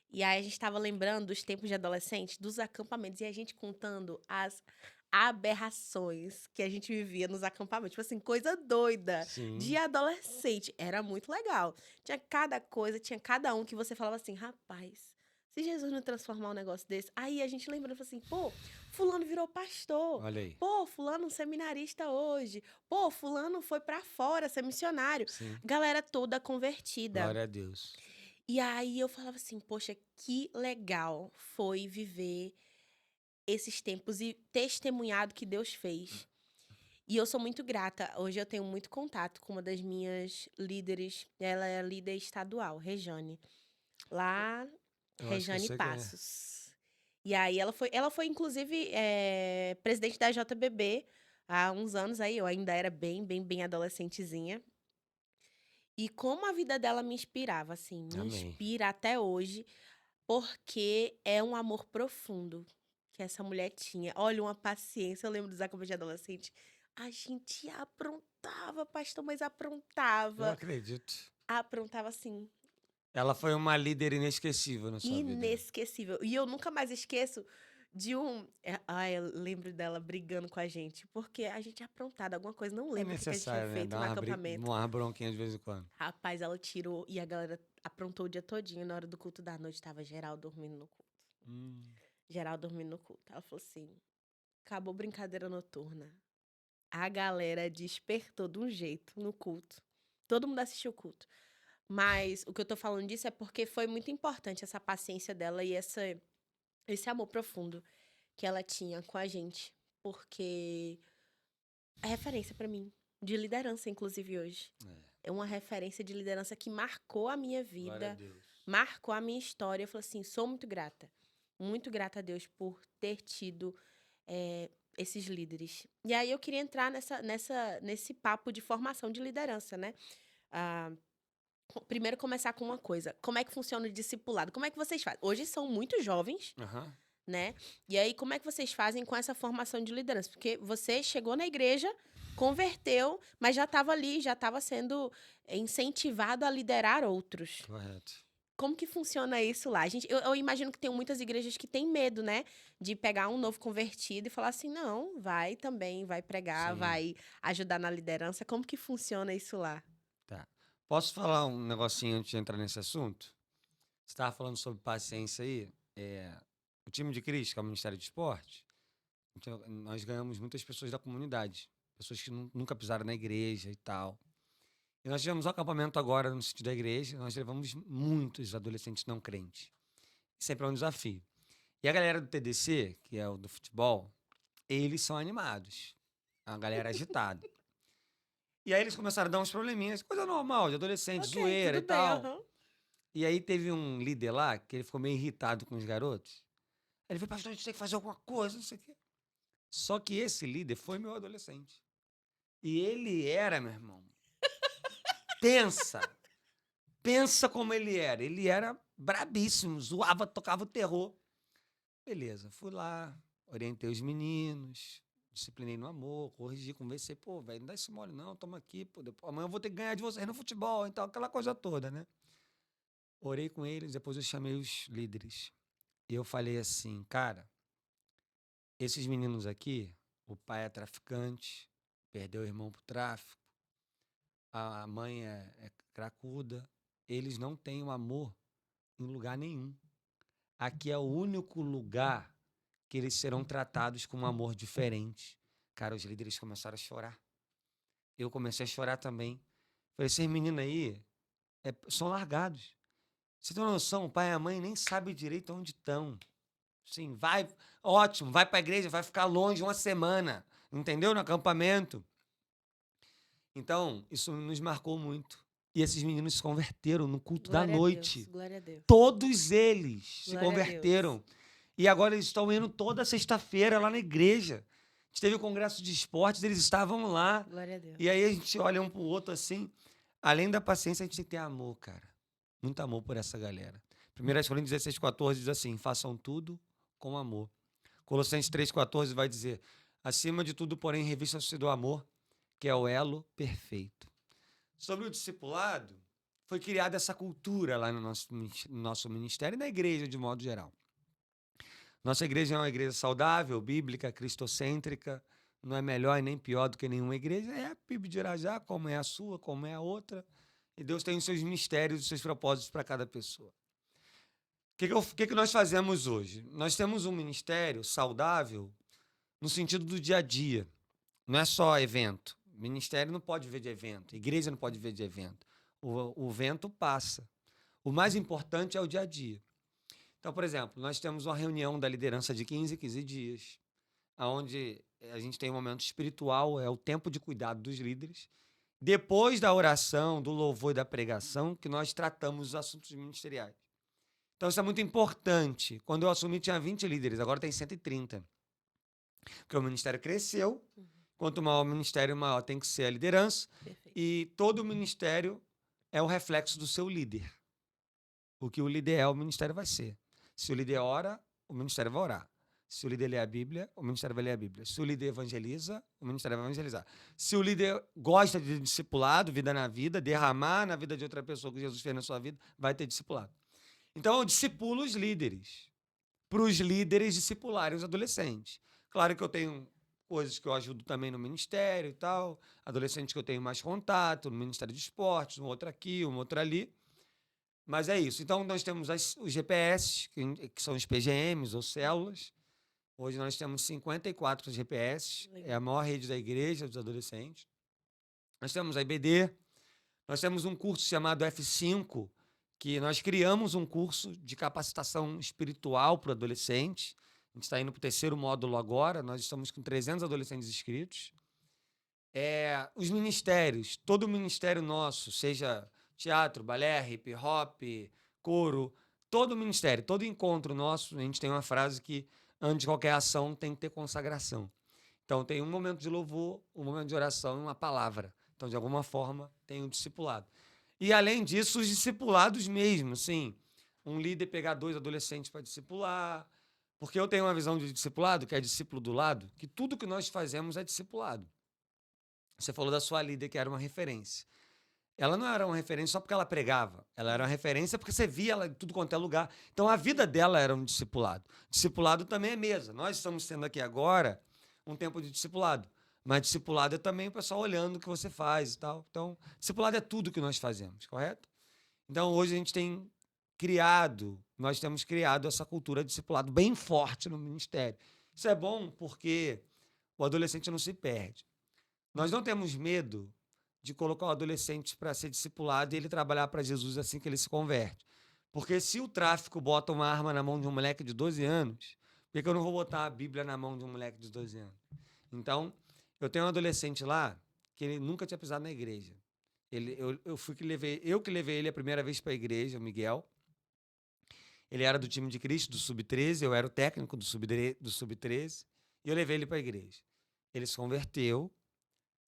E aí a gente tava lembrando dos tempos de adolescente, dos acampamentos, e a gente contando as aberrações que a gente vivia nos acampamentos. Tipo assim, coisa doida de Sim, adolescente. Era muito legal. Tinha cada coisa, tinha cada um que você falava assim, rapaz, se Jesus não transformar um negócio desse. Aí a gente lembrando assim, pô, fulano virou pastor. olha aí. Pô, fulano um seminarista hoje. Pô, fulano foi pra fora ser missionário. Sim, Galera toda convertida. glória a Deus. E aí eu falava assim, poxa, que legal foi viver esses tempos e testemunhado que Deus fez. E eu sou muito grata. Hoje eu tenho muito contato com uma das minhas líderes. Ela é líder estadual, Rejane. Lá, Eu acho que eu Rejane sei quem é. Passos. E aí ela foi inclusive presidente da JBB há uns anos aí. Eu ainda era bem, bem, bem adolescentezinha. E como a vida dela me inspirava, assim, me Amém. inspira até hoje, porque é um amor profundo que essa mulher tinha. Olha, uma paciência. Eu lembro dos acampamentos de adolescente. A gente aprontava, pastor, mas Eu aprontava. acredito. Aprontava assim, Ela foi uma líder inesquecível na sua vida. inesquecível. E eu nunca mais esqueço Ai, eu lembro dela brigando com a gente, porque a gente é aprontada, alguma coisa, não É lembro o que a gente tinha necessário, né? feito Dar no acampamento. uma bronquinha de vez em quando. Rapaz, ela tirou e a galera aprontou o dia todinho. Na hora do culto da noite, tava geral dormindo no culto. Hum. Geral dormindo no culto. Ela falou assim: acabou brincadeira noturna. A galera despertou de um jeito no culto. Todo mundo assistiu o culto. Mas o que eu tô falando disso é porque foi muito importante essa paciência dela e esse amor profundo que ela tinha com a gente. Porque é referência pra mim. De liderança, inclusive, hoje. É uma referência de liderança que marcou a minha Glória a vida, Deus. marcou a minha história. Eu falei assim, sou muito grata. Muito grata a Deus por ter tido esses líderes. E aí eu queria entrar nesse papo de formação de liderança, né? Ah, primeiro começar com uma coisa. Como é que funciona o discipulado? Como é que vocês fazem? Hoje são muito jovens, Aham. né? E aí, como é que vocês fazem com essa formação de liderança? Porque você chegou na igreja, converteu, mas já estava ali, já estava sendo incentivado a liderar outros. Correto. Como que funciona isso lá? Eu imagino que tem muitas igrejas que têm medo, né? De pegar um novo convertido e falar assim, não, vai também, vai pregar, Sim. vai ajudar na liderança. Como que funciona isso lá? Tá. Posso falar um negocinho antes de entrar nesse assunto? Você estava falando sobre paciência aí. O time de Cristo, que é o Ministério de Esporte, então, nós ganhamos muitas pessoas da comunidade. Pessoas que nunca pisaram na igreja e tal. E nós tivemos um acampamento agora no sítio da igreja. Nós levamos muitos adolescentes não crentes. Sempre é um desafio. E a galera do TDC, que é o do futebol, eles são animados. É uma galera agitada. E aí eles começaram a dar uns probleminhas, coisa normal, de adolescente, Ok, zoeira e tudo bem, tal. aham. E aí teve um líder lá que ele ficou meio irritado com os garotos. Aí ele falou, pastor, a gente tem que fazer alguma coisa, não sei o quê. Só que esse líder foi meu adolescente. E ele era, meu irmão, pensa, pensa como ele era. Ele era brabíssimo, zoava, tocava o terror. Beleza, fui lá, orientei os meninos, disciplinei no amor, corrigi, conversei, pô, velho, não dá esse mole não, toma aqui, pô, amanhã eu vou ter que ganhar de vocês no futebol, então, aquela coisa toda, né? Orei com eles, depois eu chamei os líderes. E eu falei assim, cara, esses meninos aqui, o pai é traficante, perdeu o irmão pro tráfico, a mãe é cracuda, eles não têm o amor em lugar nenhum. Aqui é o único lugar que eles serão tratados com um amor diferente. Cara, os líderes começaram a chorar. Eu comecei a chorar também. Falei, esses meninos aí são largados. Você tem uma noção? O pai e a mãe nem sabem direito onde estão. Sim, vai, ótimo, vai para a igreja, vai ficar longe uma semana, entendeu? No acampamento. Então, isso nos marcou muito. E esses meninos se converteram no culto da Glória a Deus, noite. glória a Deus. Todos eles se Glória a Deus. converteram. E agora eles estão indo toda sexta-feira lá na igreja. A gente teve o congresso de esportes, eles estavam lá. Glória a Deus. E aí a gente olha um pro outro assim. Além da paciência, a gente tem que ter amor, cara. Muito amor por essa galera. 1 Coríntios 16:14 diz assim, façam tudo com amor. Colossenses 3:14 vai dizer, acima de tudo, porém, revistam-se do amor, que é o elo perfeito. Sobre o discipulado, foi criada essa cultura lá no nosso ministério e na igreja, de modo geral. Nossa igreja é uma igreja saudável, bíblica, cristocêntrica, não é melhor e nem pior do que nenhuma igreja. É a PIB de Irajá, como é a sua, como é a outra. E Deus tem os seus mistérios, os seus propósitos para cada pessoa. O que nós fazemos hoje? Nós temos um ministério saudável no sentido do dia a dia. Não é só evento. Ministério não pode viver de evento. Igreja não pode viver de evento. O vento passa. O mais importante é o dia a dia. Então, por exemplo, nós temos uma reunião da liderança de 15 dias, onde a gente tem um momento espiritual, é o tempo de cuidado dos líderes. Depois da oração, do louvor e da pregação, que nós tratamos os assuntos ministeriais. Então, isso é muito importante. Quando eu assumi, tinha 20 líderes, agora tem 130. Porque o ministério cresceu. Quanto maior o ministério, maior tem que ser a liderança. Perfeito. E todo o ministério é o reflexo do seu líder. O que o líder é, o ministério vai ser. Se o líder ora, o ministério vai orar. Se o líder lê a Bíblia, o ministério vai ler a Bíblia. Se o líder evangeliza, o ministério vai evangelizar. Se o líder gosta de discipulado, vida na vida, derramar na vida de outra pessoa que Jesus fez na sua vida, vai ter discipulado. Então, eu discipulo os líderes. para os líderes discipularem os adolescentes. Claro que eu tenho coisas que eu ajudo também no ministério e tal, adolescentes que eu tenho mais contato, no Ministério de Esportes, um outro aqui, um outro ali. Mas é isso. Então, nós temos os GPS, que são os PGMs ou células. Hoje nós temos 54 GPS, é a maior rede da igreja dos adolescentes. Nós temos a IBD, nós temos um curso chamado F5, que nós criamos um curso de capacitação espiritual para o adolescente. A gente está indo para o 3º módulo agora, nós estamos com 300 adolescentes inscritos. Os ministérios, todo o ministério nosso, seja teatro, balé, hip hop, coro, todo o ministério, todo encontro nosso, a gente tem uma frase que antes de qualquer ação tem que ter consagração. Então tem um momento de louvor, um momento de oração e uma palavra. Então, de alguma forma, tem o discipulado. E, além disso, os discipulados mesmo, sim. Um líder pegar 2 adolescentes para discipular. Porque eu tenho uma visão de discipulado, que é discípulo do lado, que tudo que nós fazemos é discipulado. Você falou da sua líder, que era uma referência. Ela não era uma referência só porque ela pregava. Ela era uma referência porque você via ela em tudo quanto é lugar. Então, a vida dela era um discipulado. Discipulado também é mesa. Nós estamos tendo aqui agora um tempo de discipulado. Mas discipulado é também o pessoal olhando o que você faz e tal. Então, discipulado é tudo que nós fazemos, correto? Então, hoje a gente nós temos criado essa cultura de discipulado bem forte no ministério. Isso é bom porque o adolescente não se perde. Nós não temos medo de colocar o adolescente para ser discipulado e ele trabalhar para Jesus assim que ele se converte. Porque se o tráfico bota uma arma na mão de um moleque de 12 anos, por que eu não vou botar a Bíblia na mão de um moleque de 12 anos? Então, eu tenho um adolescente lá que ele nunca tinha pisado na igreja. Eu que levei ele a primeira vez para a igreja, o Miguel. Ele era do time de Cristo, do Sub-13, eu era o técnico do Sub-13, e eu levei ele para a igreja. Ele se converteu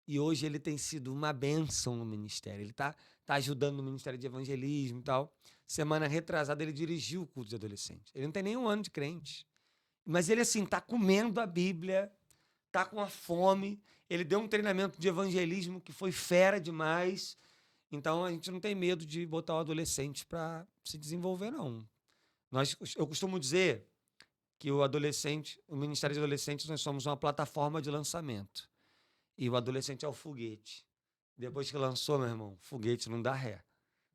e hoje ele tem sido uma bênção no ministério. Ele tá ajudando no ministério de evangelismo e tal. Semana retrasada ele dirigiu o culto de adolescente. Ele não tem nem um ano de crente. Mas ele, assim, tá comendo a Bíblia, tá com a fome. Ele deu um treinamento de evangelismo que foi fera demais. Então, a gente não tem medo de botar o adolescente para se desenvolver, não. Eu costumo dizer que o Ministério de Adolescentes, nós somos uma plataforma de lançamento. E o adolescente é o foguete. Depois que lançou, meu irmão, foguete não dá ré.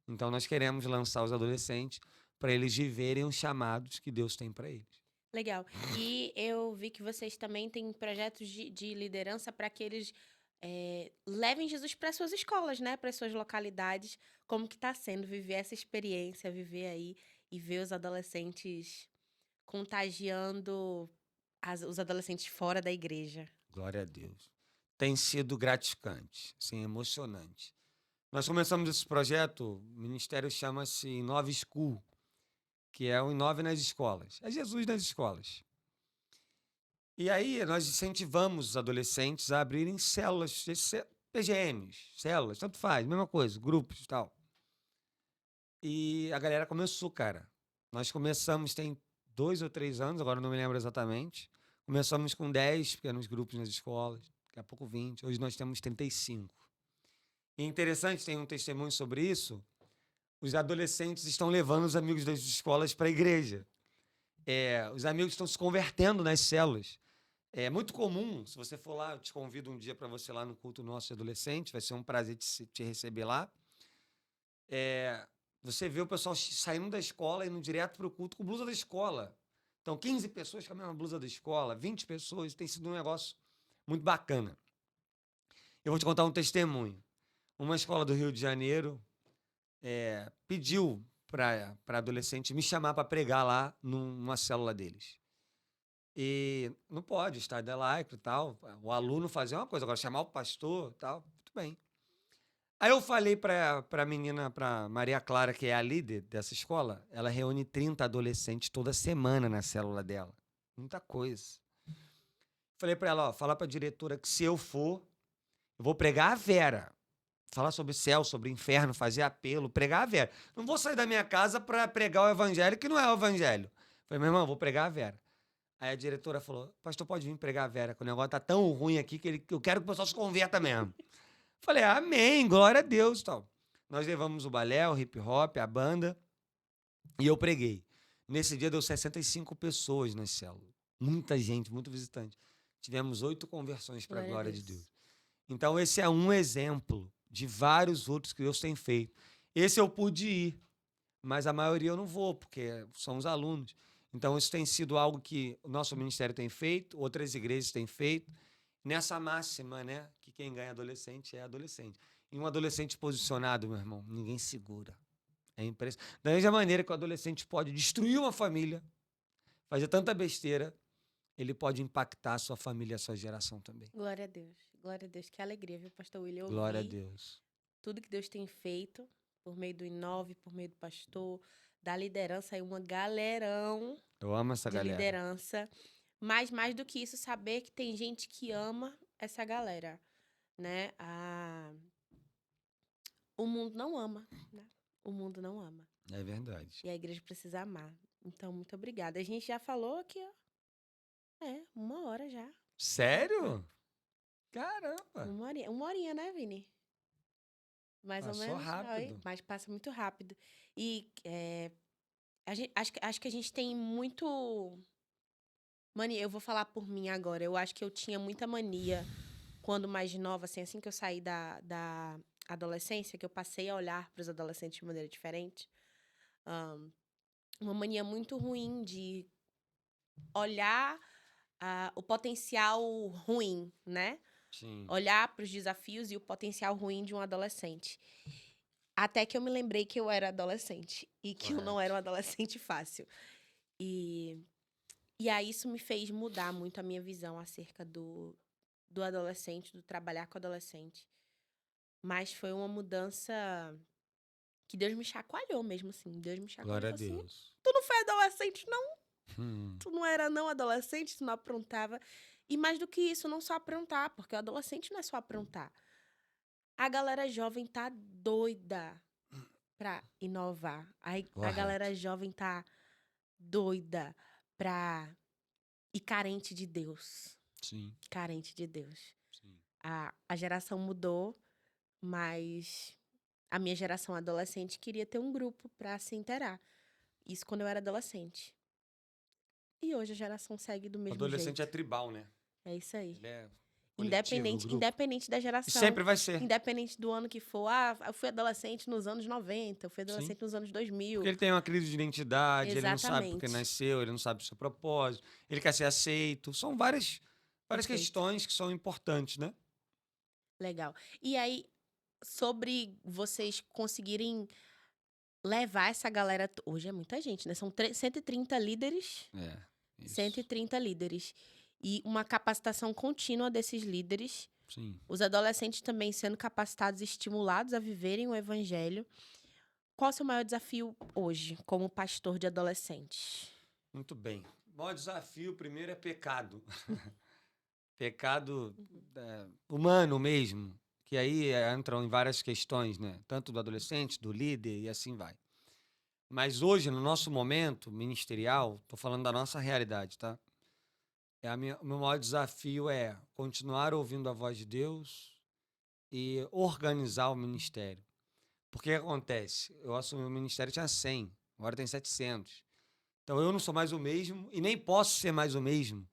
Então, nós queremos lançar os adolescentes para eles viverem os chamados que Deus tem para eles. Legal. E eu vi que vocês também têm projetos de liderança para que eles levem Jesus para suas escolas, né? Para suas localidades. Como que está sendo viver essa experiência, viver aí e ver os adolescentes contagiando os adolescentes fora da igreja? Glória a Deus. Tem sido gratificante, assim, emocionante. Nós começamos esse projeto, o ministério chama-se Inove School, que é o Inove nas escolas. É Jesus nas escolas. E aí nós incentivamos os adolescentes a abrirem células, PGMs, células, tanto faz, mesma coisa, grupos e tal. E a galera começou, cara. Nós começamos, tem 2 ou 3 anos, agora não me lembro exatamente. Começamos com 10 pequenos grupos nas escolas, daqui a pouco 20. Hoje nós temos 35. E é interessante, tem um testemunho sobre isso. Os adolescentes estão levando os amigos das escolas para a igreja. Os amigos estão se convertendo nas células. É muito comum, se você for lá, eu te convido um dia para você lá no culto nosso de adolescente, vai ser um prazer te receber lá. Você vê o pessoal saindo da escola e indo direto para o culto com blusa da escola. Então, 15 pessoas com a mesma blusa da escola, 20 pessoas, tem sido um negócio muito bacana. Eu vou te contar um testemunho. Uma escola do Rio de Janeiro pediu para adolescente me chamar para pregar lá numa célula deles. E não pode, o estádio é laico e tal. O aluno fazer uma coisa, agora chamar o pastor e tal, muito bem. Aí eu falei para a menina, para Maria Clara, que é a líder dessa escola, ela reúne 30 adolescentes toda semana na célula dela. Muita coisa. Falei para ela, fala para a diretora que se eu for, eu vou pregar a Vera. Falar sobre céu, sobre inferno, fazer apelo, pregar a Vera. Não vou sair da minha casa para pregar o evangelho, que não é o evangelho. Falei, meu irmão, vou pregar a Vera. Aí a diretora falou, pastor, pode vir pregar a Vera, que o negócio tá tão ruim aqui que eu quero que o pessoal se converta mesmo. Falei, amém, glória a Deus. Tal. Nós levamos o balé, o hip hop, a banda, e eu preguei. Nesse dia deu 65 pessoas nas células. Muita gente, muito visitante. Tivemos 8 conversões para a Glória a glória de Deus. Deus. Então, esse é um exemplo de vários outros que Deus tem feito. Esse eu pude ir, mas a maioria eu não vou, porque são os alunos. Então, isso tem sido algo que o nosso ministério tem feito, outras igrejas têm feito, nessa máxima, né? Que quem ganha adolescente é adolescente. E um adolescente posicionado, meu irmão, ninguém segura. É impressionante. Da mesma maneira que o adolescente pode destruir uma família, fazer tanta besteira, ele pode impactar a sua família e a sua geração também. Glória a Deus. Glória a Deus. Que alegria, viu, pastor William? Glória a Ouvir Deus. tudo que Deus tem feito por meio do Inove, por meio do pastor, da liderança aí, uma galerão Eu amo essa de galera. liderança. Mas mais do que isso, saber que tem gente que ama essa galera, né? O mundo não ama, né? O mundo não ama. É verdade. E a igreja precisa amar. Então, muito obrigada. A gente já falou aqui, ó. 1 hora já. Sério? Caramba! 1 horinha, né, Vini? Mais ou Passou menos. rápido. Mas passa muito rápido. E acho que a gente tem muito. Mania, eu vou falar por mim agora. Eu acho que eu tinha muita mania quando mais nova, assim que eu saí da adolescência, que eu passei a olhar para os adolescentes de maneira diferente. Uma mania muito ruim de olhar o potencial ruim, né? Sim. Olhar para os desafios e o potencial ruim de um adolescente. Até que eu me lembrei que eu era adolescente e que eu não era um adolescente fácil. E aí isso me fez mudar muito a minha visão acerca do adolescente, do trabalhar com adolescente. Mas foi uma mudança que Deus me chacoalhou mesmo, assim. Deus me chacoalhou Glória e a falou assim, Deus. tu não foi adolescente, não? Hum. Tu não era não adolescente, tu não aprontava. E mais do que isso, não só aprontar, porque o adolescente não é só aprontar. A galera jovem tá doida pra inovar. A Correto. galera jovem tá doida pra... E carente de Deus. Sim. Carente de Deus. Sim. A geração mudou, mas a minha geração adolescente queria ter um grupo pra se inteirar. Isso quando eu era adolescente. E hoje a geração segue do O mesmo adolescente jeito. é tribal, né? É isso aí. Ele é coletivo, grupo. Independente da E geração. sempre vai ser. Independente do ano que for. Eu fui adolescente nos anos 90, eu fui adolescente nos anos 2000. Porque ele tem uma crise de identidade, ele não sabe porque Exatamente. nasceu, ele não sabe o seu propósito, ele quer ser aceito. São várias Perfeito. questões que são importantes, né? Legal. E aí, sobre vocês conseguirem levar essa galera... Hoje é muita gente, né? São 130 líderes. Isso. 130 líderes. E uma capacitação contínua desses líderes. Sim. Os adolescentes também sendo capacitados e estimulados a viverem o evangelho. Qual o seu maior desafio hoje, como pastor de adolescentes? Muito bem. O maior desafio, primeiro, é pecado. Pecado humano mesmo, que aí entram em várias questões, né? Tanto do adolescente, do líder e assim vai. Mas hoje, no nosso momento ministerial, estou falando da nossa realidade, tá? O meu maior desafio é continuar ouvindo a voz de Deus e organizar o ministério. Porque o que acontece? Eu assumi o ministério, tinha 100, agora tem 700. Então eu não sou mais o mesmo e nem posso ser mais o mesmo.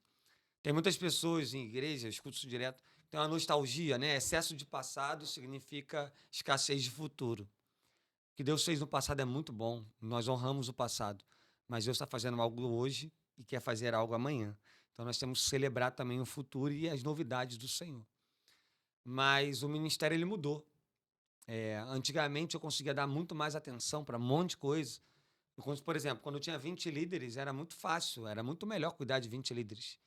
Tem muitas pessoas em igreja, eu escuto isso direto, tem uma nostalgia, né? Excesso de passado significa escassez de futuro. O que Deus fez no passado é muito bom, nós honramos o passado, mas Deus está fazendo algo hoje e quer fazer algo amanhã. Então nós temos que celebrar também o futuro e as novidades do Senhor. Mas o ministério ele mudou. Antigamente eu conseguia dar muito mais atenção para um monte de coisa. Por exemplo, quando eu tinha 20 líderes, era muito fácil, era muito melhor cuidar de 20 líderes.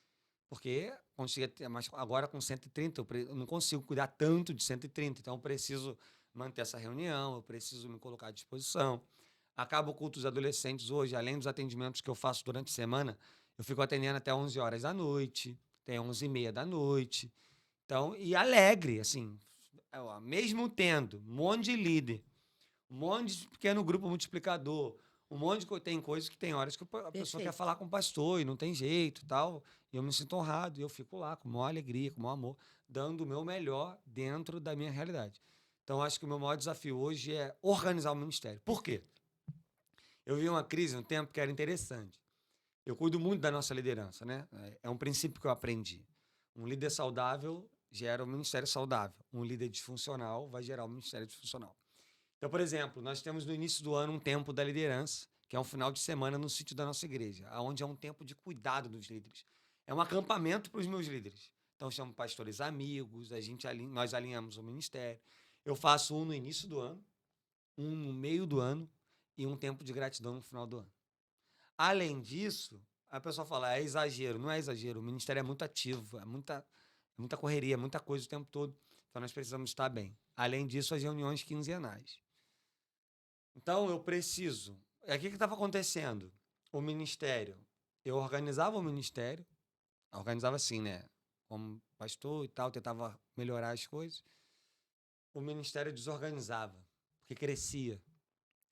Porque conseguia ter, mas agora com 130, eu não consigo cuidar tanto de 130, então eu preciso manter essa reunião, eu preciso me colocar à disposição. Acaba o culto dos adolescentes hoje, além dos atendimentos que eu faço durante a semana, eu fico atendendo até 11 horas da noite, até 11h30 da noite. Então, e alegre, assim, mesmo tendo um monte de líder, um monte de pequeno grupo multiplicador, um monte de tem coisas que tem horas que a pessoa quer falar com o pastor e não tem jeito e tal, e eu me sinto honrado e eu fico lá com maior alegria, com maior amor, dando o meu melhor dentro da minha realidade. Então, acho que o meu maior desafio hoje é organizar o ministério. Por quê? Eu vi uma crise no tempo que era interessante. Eu cuido muito da nossa liderança, né? É um princípio que eu aprendi. Um líder saudável gera um ministério saudável. Um líder disfuncional vai gerar um ministério disfuncional. Então, por exemplo, nós temos no início do ano um tempo da liderança, que é um final de semana no sítio da nossa igreja, onde é um tempo de cuidado dos líderes. É um acampamento para os meus líderes. Então, eu chamo pastores amigos, nós alinhamos o ministério. Eu faço um no início do ano, um no meio do ano e um tempo de gratidão no final do ano. Além disso, a pessoa fala, é exagero. Não é exagero, o ministério é muito ativo, é muita correria, é muita coisa o tempo todo. Então, nós precisamos estar bem. Além disso, as reuniões quinzenais. Então, eu preciso. É o que estava acontecendo? O ministério. Eu organizava o ministério, organizava assim, né? Como pastor e tal, tentava melhorar as coisas. O ministério desorganizava, porque crescia.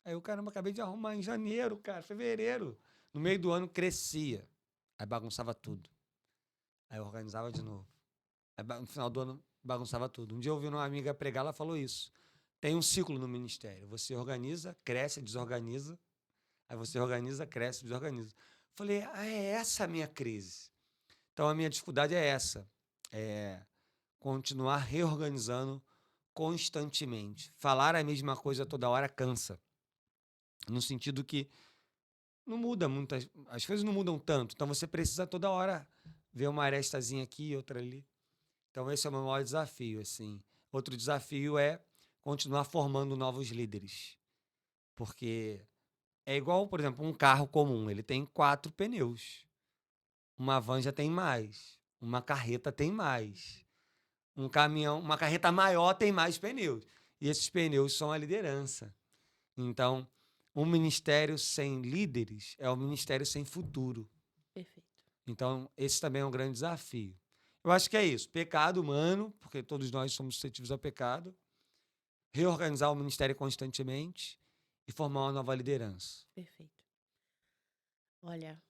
Aí eu, caramba, acabei de arrumar em janeiro, cara, fevereiro. No meio do ano crescia. Aí bagunçava tudo. Aí eu organizava de novo. Aí no final do ano bagunçava tudo. Um dia eu ouvi uma amiga pregar, ela falou isso. Tem um ciclo no ministério. Você organiza, cresce, desorganiza. Aí você organiza, cresce, desorganiza. Falei, é essa a minha crise. Então a minha dificuldade é essa. É continuar reorganizando constantemente. Falar a mesma coisa toda hora cansa. No sentido que não muda muito, as coisas não mudam tanto. Então você precisa toda hora ver uma arestazinha aqui, outra ali. Então esse é o meu maior desafio, assim. Outro desafio é continuar formando novos líderes. Porque é igual, por exemplo, um carro comum, ele tem 4 pneus. Uma van já tem mais. Uma carreta tem mais. Um caminhão, uma carreta maior tem mais pneus. E esses pneus são a liderança. Então, um ministério sem líderes é um ministério sem futuro. Perfeito. Então, esse também é um grande desafio. Eu acho que é isso. Pecado humano, porque todos nós somos suscetíveis ao pecado. Reorganizar o ministério constantemente e formar uma nova liderança. Perfeito. Olha,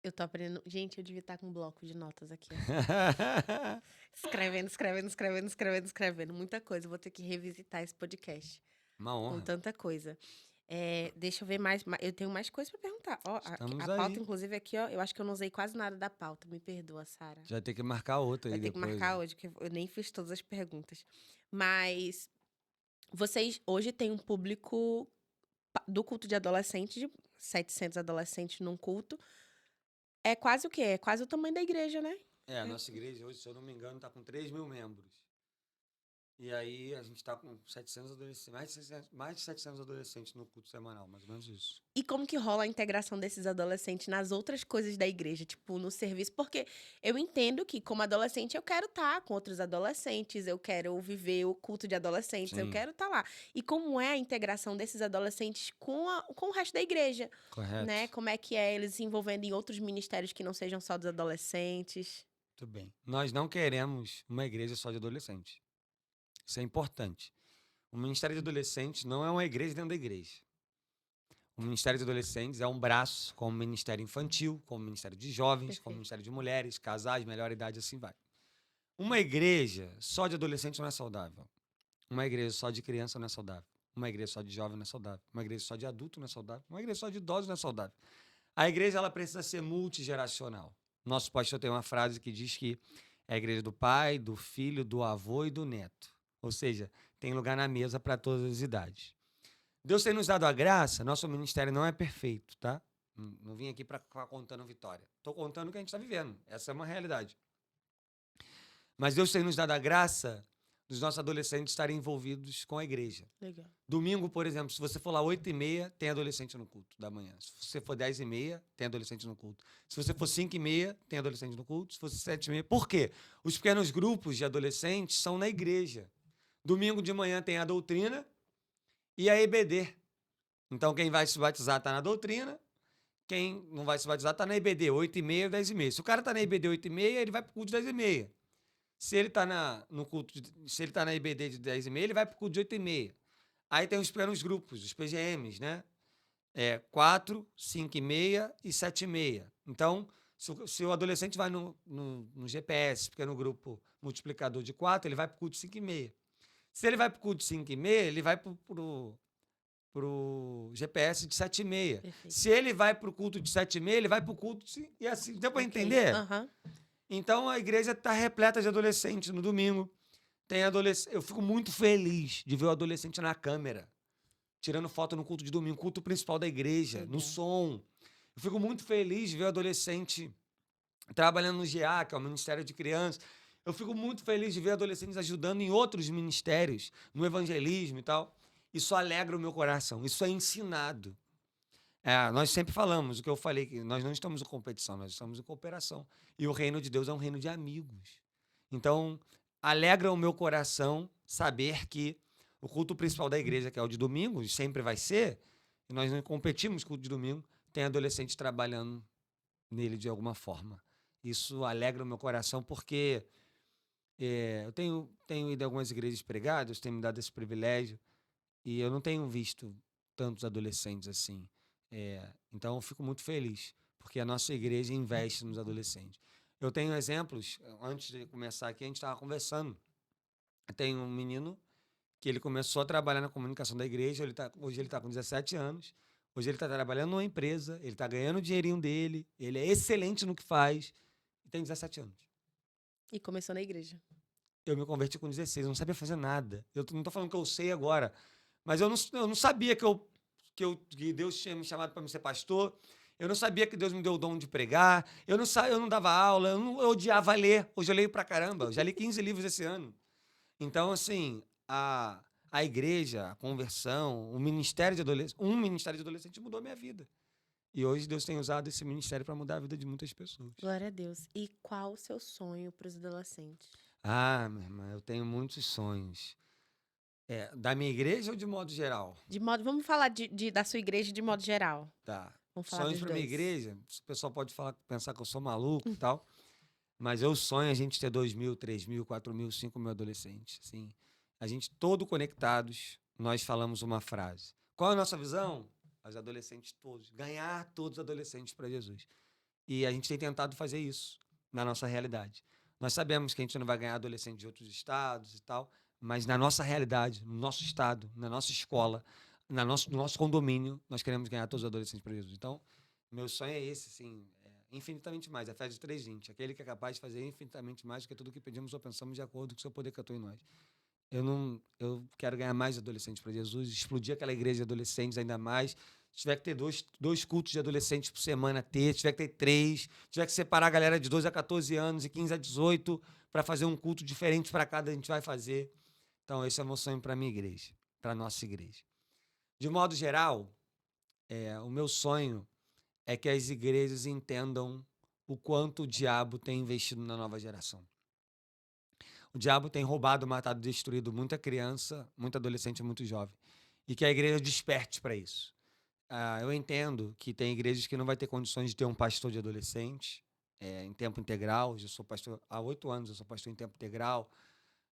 eu tô aprendendo. Gente, eu devia estar com um bloco de notas aqui, ó. Escrevendo. Muita coisa. Vou ter que revisitar esse podcast Uma com honra. tanta coisa. Deixa eu ver mais. Eu tenho mais coisas pra perguntar. Ó, Estamos a pauta, aí. inclusive, aqui, ó. Eu acho que eu não usei quase nada da pauta. Me perdoa, Sara. Já vai ter que marcar outra Vai aí ter que depois. marcar hoje, que eu nem fiz todas as perguntas. Mas vocês hoje têm um público do culto de adolescente, de 700 adolescentes num culto. É quase o quê? É quase o tamanho da igreja, né? A nossa igreja hoje, se eu não me engano, está com 3 mil membros. E aí a gente está com 700 adolescentes, mais de 700 adolescentes no culto semanal, mais ou menos isso. E como que rola a integração desses adolescentes nas outras coisas da igreja, tipo, no serviço? Porque eu entendo que, como adolescente, eu quero estar com outros adolescentes, eu quero viver o culto de adolescentes, eu Sim. quero estar lá. E como é a integração desses adolescentes com o resto da igreja, Correto. né? Como é que é eles se envolvendo em outros ministérios que não sejam só dos adolescentes? Muito bem. Nós não queremos uma igreja só de adolescentes. Isso é importante. O Ministério de Adolescentes não é uma igreja dentro da igreja. O Ministério de Adolescentes é um braço, como o Ministério Infantil, como o Ministério de Jovens, Perfeito. como o Ministério de Mulheres, casais, melhor idade, assim vai. Uma igreja só de adolescentes não é saudável. Uma igreja só de criança não é saudável. Uma igreja só de jovem não é saudável. Uma igreja só de adulto não é saudável. Uma igreja só de idosos não é saudável. A igreja ela precisa ser multigeracional. Nosso pastor tem uma frase que diz que é a igreja do pai, do filho, do avô e do neto. Ou seja, tem lugar na mesa para todas as idades. Deus tem nos dado a graça, nosso ministério não é perfeito, tá? Não vim aqui para ficar contando vitória. Estou contando o que a gente está vivendo. Essa é uma realidade. Mas Deus tem nos dado a graça dos nossos adolescentes estarem envolvidos com a igreja. Legal. Domingo, por exemplo, se você for lá 8h30, tem adolescente no culto da manhã. Se você for 10h30, tem adolescente no culto. Se você for 5h30, tem adolescente no culto. Se for 7h30, por quê? Os pequenos grupos de adolescentes são na igreja. Domingo de manhã tem a doutrina e a EBD. Então, quem vai se batizar está na doutrina, quem não vai se batizar está na EBD, 8h30, 10h30. Se o cara está na EBD 8h30, ele vai para o culto de 10h30. Se ele está no culto, se ele está na EBD de 10h30, ele vai para o culto de 8h30. Aí tem os pequenos grupos, os PGMs, né? 4, 5h30 e 7h30. Então, se o adolescente vai no GPS, pequeno grupo multiplicador de 4, ele vai para o culto de 5h30. Se ele vai para o culto de 5h30, ele vai para o pro GPS de 7h30. Perfeito. Se ele vai pro culto de 7h30, ele vai pro culto e assim, deu para Ok. entender? Aham. Então a igreja está repleta de adolescentes no domingo. Tem adolescente. Eu fico muito feliz de ver o adolescente na câmera, tirando foto no culto de domingo, culto principal da igreja, no Legal. som. Eu fico muito feliz de ver o adolescente trabalhando no GA, que é o Ministério de Crianças. Eu fico muito feliz de ver adolescentes ajudando em outros ministérios, no evangelismo e tal. Isso alegra o meu coração. Isso é ensinado. Nós sempre falamos, o que eu falei, que nós não estamos em competição, nós estamos em cooperação. E o reino de Deus é um reino de amigos. Então, alegra o meu coração saber que o culto principal da igreja, que é o de domingo, sempre vai ser, e nós não competimos com o de domingo, tem adolescente trabalhando nele de alguma forma. Isso alegra o meu coração porque eu tenho ido a algumas igrejas pregadas, tenho me dado esse privilégio, e eu não tenho visto tantos adolescentes assim. Então eu fico muito feliz, porque a nossa igreja investe nos adolescentes. Eu tenho exemplos, antes de começar aqui, a gente estava conversando. Tem um menino que ele começou a trabalhar na comunicação da igreja, hoje ele está com 17 anos, hoje ele está trabalhando numa empresa, ele está ganhando o dinheirinho dele, ele é excelente no que faz, e tem 17 anos. E começou na igreja. Eu me converti com 16, eu não sabia fazer nada. Eu não estou falando que eu sei agora, mas eu não sabia que Deus tinha me chamado para me ser pastor. Eu não sabia que Deus me deu o dom de pregar. Eu não dava aula. Eu odiava ler. Hoje eu leio pra caramba. Eu já li 15 livros esse ano. Então, assim, a igreja, a conversão, um ministério de adolescente mudou a minha vida. E hoje Deus tem usado esse ministério para mudar a vida de muitas pessoas. Glória a Deus. E qual o seu sonho para os adolescentes? Minha irmã, eu tenho muitos sonhos. Da minha igreja ou de modo geral? Vamos falar da sua igreja de modo geral. Tá. Vamos falar Sonhos dos para minha dois. igreja, o pessoal pode pensar que eu sou maluco e tal, mas eu sonho a gente ter 2.000, 3.000, 4.000, 5.000 adolescentes. Assim. A gente todo conectados, nós falamos uma frase. Qual é a nossa visão? Os adolescentes todos, ganhar todos os adolescentes para Jesus. E a gente tem tentado fazer isso na nossa realidade. Nós sabemos que a gente não vai ganhar adolescentes de outros estados e tal, mas na nossa realidade, no nosso estado, na nossa escola, no nosso condomínio, nós queremos ganhar todos os adolescentes para Jesus. Então, meu sonho é esse, assim, infinitamente mais. Efésios 3:20, aquele que é capaz de fazer infinitamente mais do que tudo o que pedimos ou pensamos de acordo com o seu poder que atua em nós. Eu quero ganhar mais adolescentes para Jesus, explodir aquela igreja de adolescentes ainda mais. Se tiver que ter dois cultos de adolescentes por semana, se tiver que ter 3, se tiver que separar a galera de 12 a 14 anos e 15 a 18 para fazer um culto diferente para cada, a gente vai fazer. Então, esse é o meu sonho para a minha igreja, para a nossa igreja. De modo geral, o meu sonho é que as igrejas entendam o quanto o diabo tem investido na nova geração. O diabo tem roubado, matado, destruído muita criança, muito adolescente, muito jovem. E que a igreja desperte para isso. Eu entendo que tem igrejas que não vai ter condições de ter um pastor de adolescente em tempo integral. Eu sou pastor há 8 anos, eu sou pastor em tempo integral.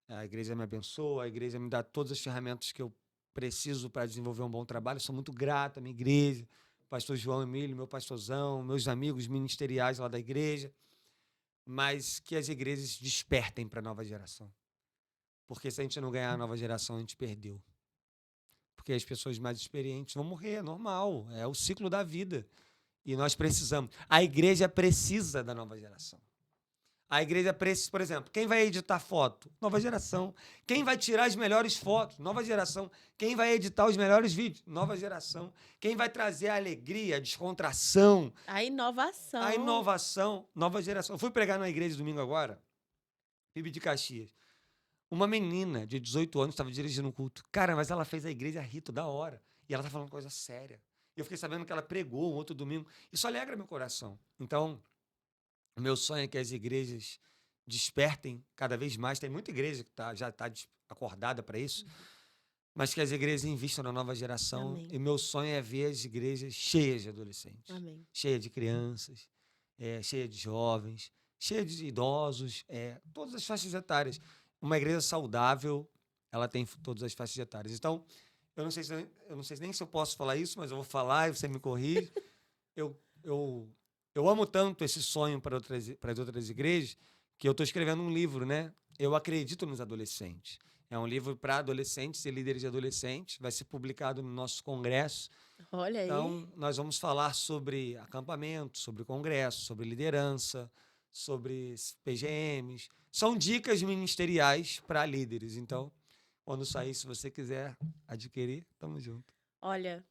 A igreja me abençoa, a igreja me dá todas as ferramentas que eu preciso para desenvolver um bom trabalho. Eu sou muito grato à minha igreja, pastor João Emílio, meu pastorzão, meus amigos ministeriais lá da igreja. Mas que as igrejas despertem para a nova geração. Porque se a gente não ganhar a nova geração, a gente perdeu. Porque as pessoas mais experientes vão morrer, é normal, é o ciclo da vida. E nós precisamos. A igreja precisa da nova geração. A igreja precisa, por exemplo, quem vai editar foto? Nova geração. Quem vai tirar as melhores fotos? Nova geração. Quem vai editar os melhores vídeos? Nova geração. Quem vai trazer a alegria, a descontração? A inovação. A inovação, nova geração. Eu fui pregar numa igreja domingo agora, PIB de Caxias. Uma menina de 18 anos estava dirigindo um culto. Cara, mas ela fez a igreja rir toda hora. E ela tá falando coisa séria. E eu fiquei sabendo que ela pregou um outro domingo. Isso alegra meu coração. Então, o meu sonho é que as igrejas despertem cada vez mais. Tem muita igreja que já está acordada para isso. Mas que as igrejas investam na nova geração. Amém. E meu sonho é ver as igrejas cheias de adolescentes. Amém. Cheias de crianças, cheias de jovens, cheias de idosos, todas as faixas etárias. Uma igreja saudável, ela tem todas as faixas etárias. Então, eu não sei nem se eu posso falar isso, mas eu vou falar e você me corrige. Eu amo tanto esse sonho para as outras igrejas que eu estou escrevendo um livro, né? Eu acredito nos adolescentes. É um livro para adolescentes e líderes de adolescentes. Vai ser publicado no nosso congresso. Olha aí. Então, nós vamos falar sobre acampamento, sobre congresso, sobre liderança, sobre PGMs. São dicas ministeriais para líderes. Então, quando sair, se você quiser adquirir, tamo junto. Olha,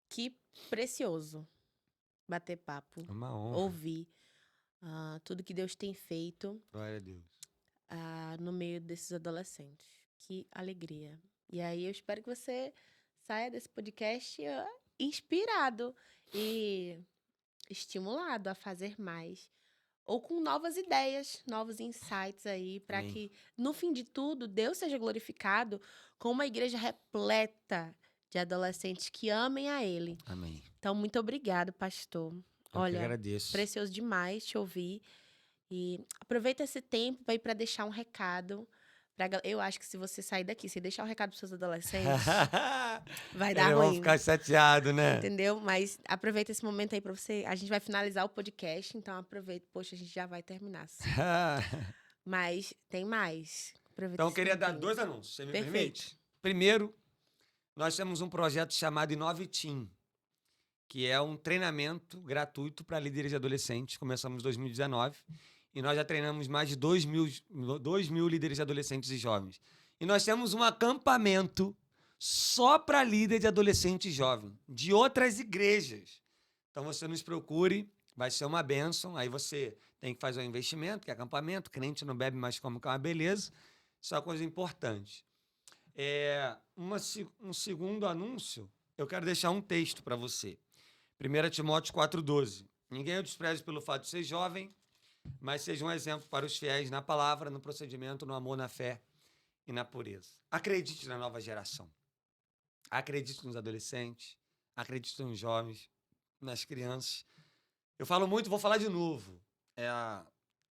que precioso bater papo, É uma honra. ouvir tudo que Deus tem feito Glória a Deus. no meio desses adolescentes. Que alegria. E aí eu espero que você saia desse podcast inspirado e estimulado a fazer mais. Ou com novas ideias, novos insights aí, para Amém. que, no fim de tudo, Deus seja glorificado com uma igreja repleta de adolescentes que amem a Ele. Amém. Então, muito obrigado, pastor. Eu que Olha, agradeço. precioso demais te ouvir. E aproveita esse tempo aí para deixar um recado. Eu acho que se você sair daqui, se deixar um recado para seus adolescentes, vai dar Eles vão ruim. ficar chateados, né? Entendeu? Mas aproveita esse momento aí para você. A gente vai finalizar o podcast, então aproveita. Poxa, a gente já vai terminar. Sim. Mas tem mais. Aproveita Então, eu esse queria dar tempinho. 2 anúncios, você me Perfeito. permite? Primeiro, nós temos um projeto chamado Inove Team, que é um treinamento gratuito para líderes de adolescentes. Começamos em 2019 e nós já treinamos mais de 2 mil líderes de adolescentes e jovens. E nós temos um acampamento só para líder de adolescente e jovem, de outras igrejas. Então você nos procure, vai ser uma bênção. Aí você tem que fazer um investimento, que é acampamento, crente não bebe mais como que é uma beleza. Isso é uma coisa importante. Um segundo anúncio, eu quero deixar um texto para você. 1 Timóteo 4,12. Ninguém o despreze pelo fato de ser jovem, mas seja um exemplo para os fiéis na palavra, no procedimento, no amor, na fé e na pureza. Acredite na nova geração. Acredite nos adolescentes, acredite nos jovens, nas crianças. Eu falo muito, vou falar de novo.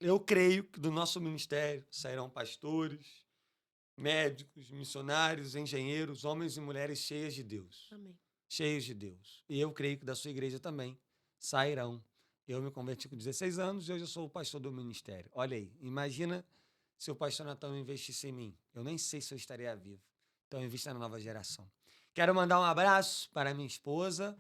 Eu creio que do nosso ministério sairão pastores, médicos, missionários, engenheiros, homens e mulheres cheias de Deus. Amém. Cheios de Deus. E eu creio que da sua igreja também sairão. Eu me converti com 16 anos e hoje eu sou o pastor do ministério. Olha aí, imagina se o pastor Natão investisse em mim. Eu nem sei se eu estaria vivo. Então, invista na nova geração. Quero mandar um abraço para minha esposa.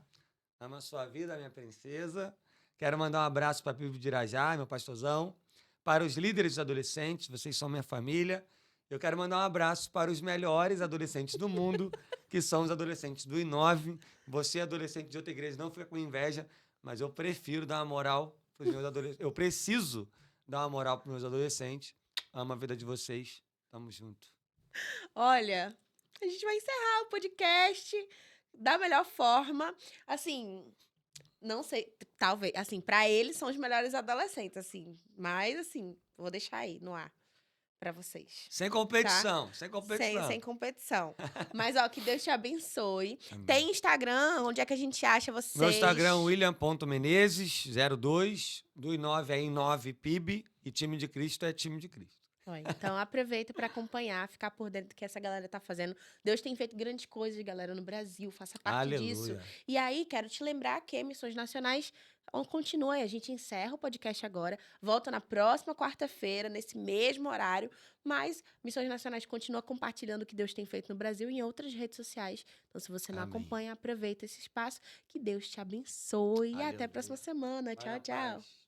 Ama a sua vida, minha princesa. Quero mandar um abraço para a Pipo de Irajá, meu pastorzão. Para os líderes adolescentes, vocês são minha família. Eu quero mandar um abraço para os melhores adolescentes do mundo, que são os adolescentes do Inove. Você, adolescente de outra igreja, não fica com inveja, mas eu prefiro dar uma moral para os meus adolescentes. Eu preciso dar uma moral para os meus adolescentes. Amo a vida de vocês. Tamo junto. Olha, a gente vai encerrar o podcast da melhor forma. Assim, não sei, talvez, assim, para eles são os melhores adolescentes, assim. Mas, assim, vou deixar aí no ar para vocês. Sem competição, sem competição. Sem competição. Mas, ó, que Deus te abençoe. Amém. Tem Instagram, onde é que a gente acha vocês? Meu Instagram é william.menezes02, do Inove é Inove PIB e Time de Cristo é Time de Cristo. Então, aproveita para acompanhar, ficar por dentro do que essa galera tá fazendo. Deus tem feito grandes coisas, galera, no Brasil. Faça parte disso. Aleluia. E aí, quero te lembrar que Missões Nacionais continua. A gente encerra o podcast agora. Volta na próxima quarta-feira, nesse mesmo horário. Mas Missões Nacionais continua compartilhando o que Deus tem feito no Brasil e em outras redes sociais. Então, se você não Amém. acompanha, aproveita esse espaço. Que Deus te abençoe. E até Aleluia. a próxima semana. Vai na Tchau, tchau. paz.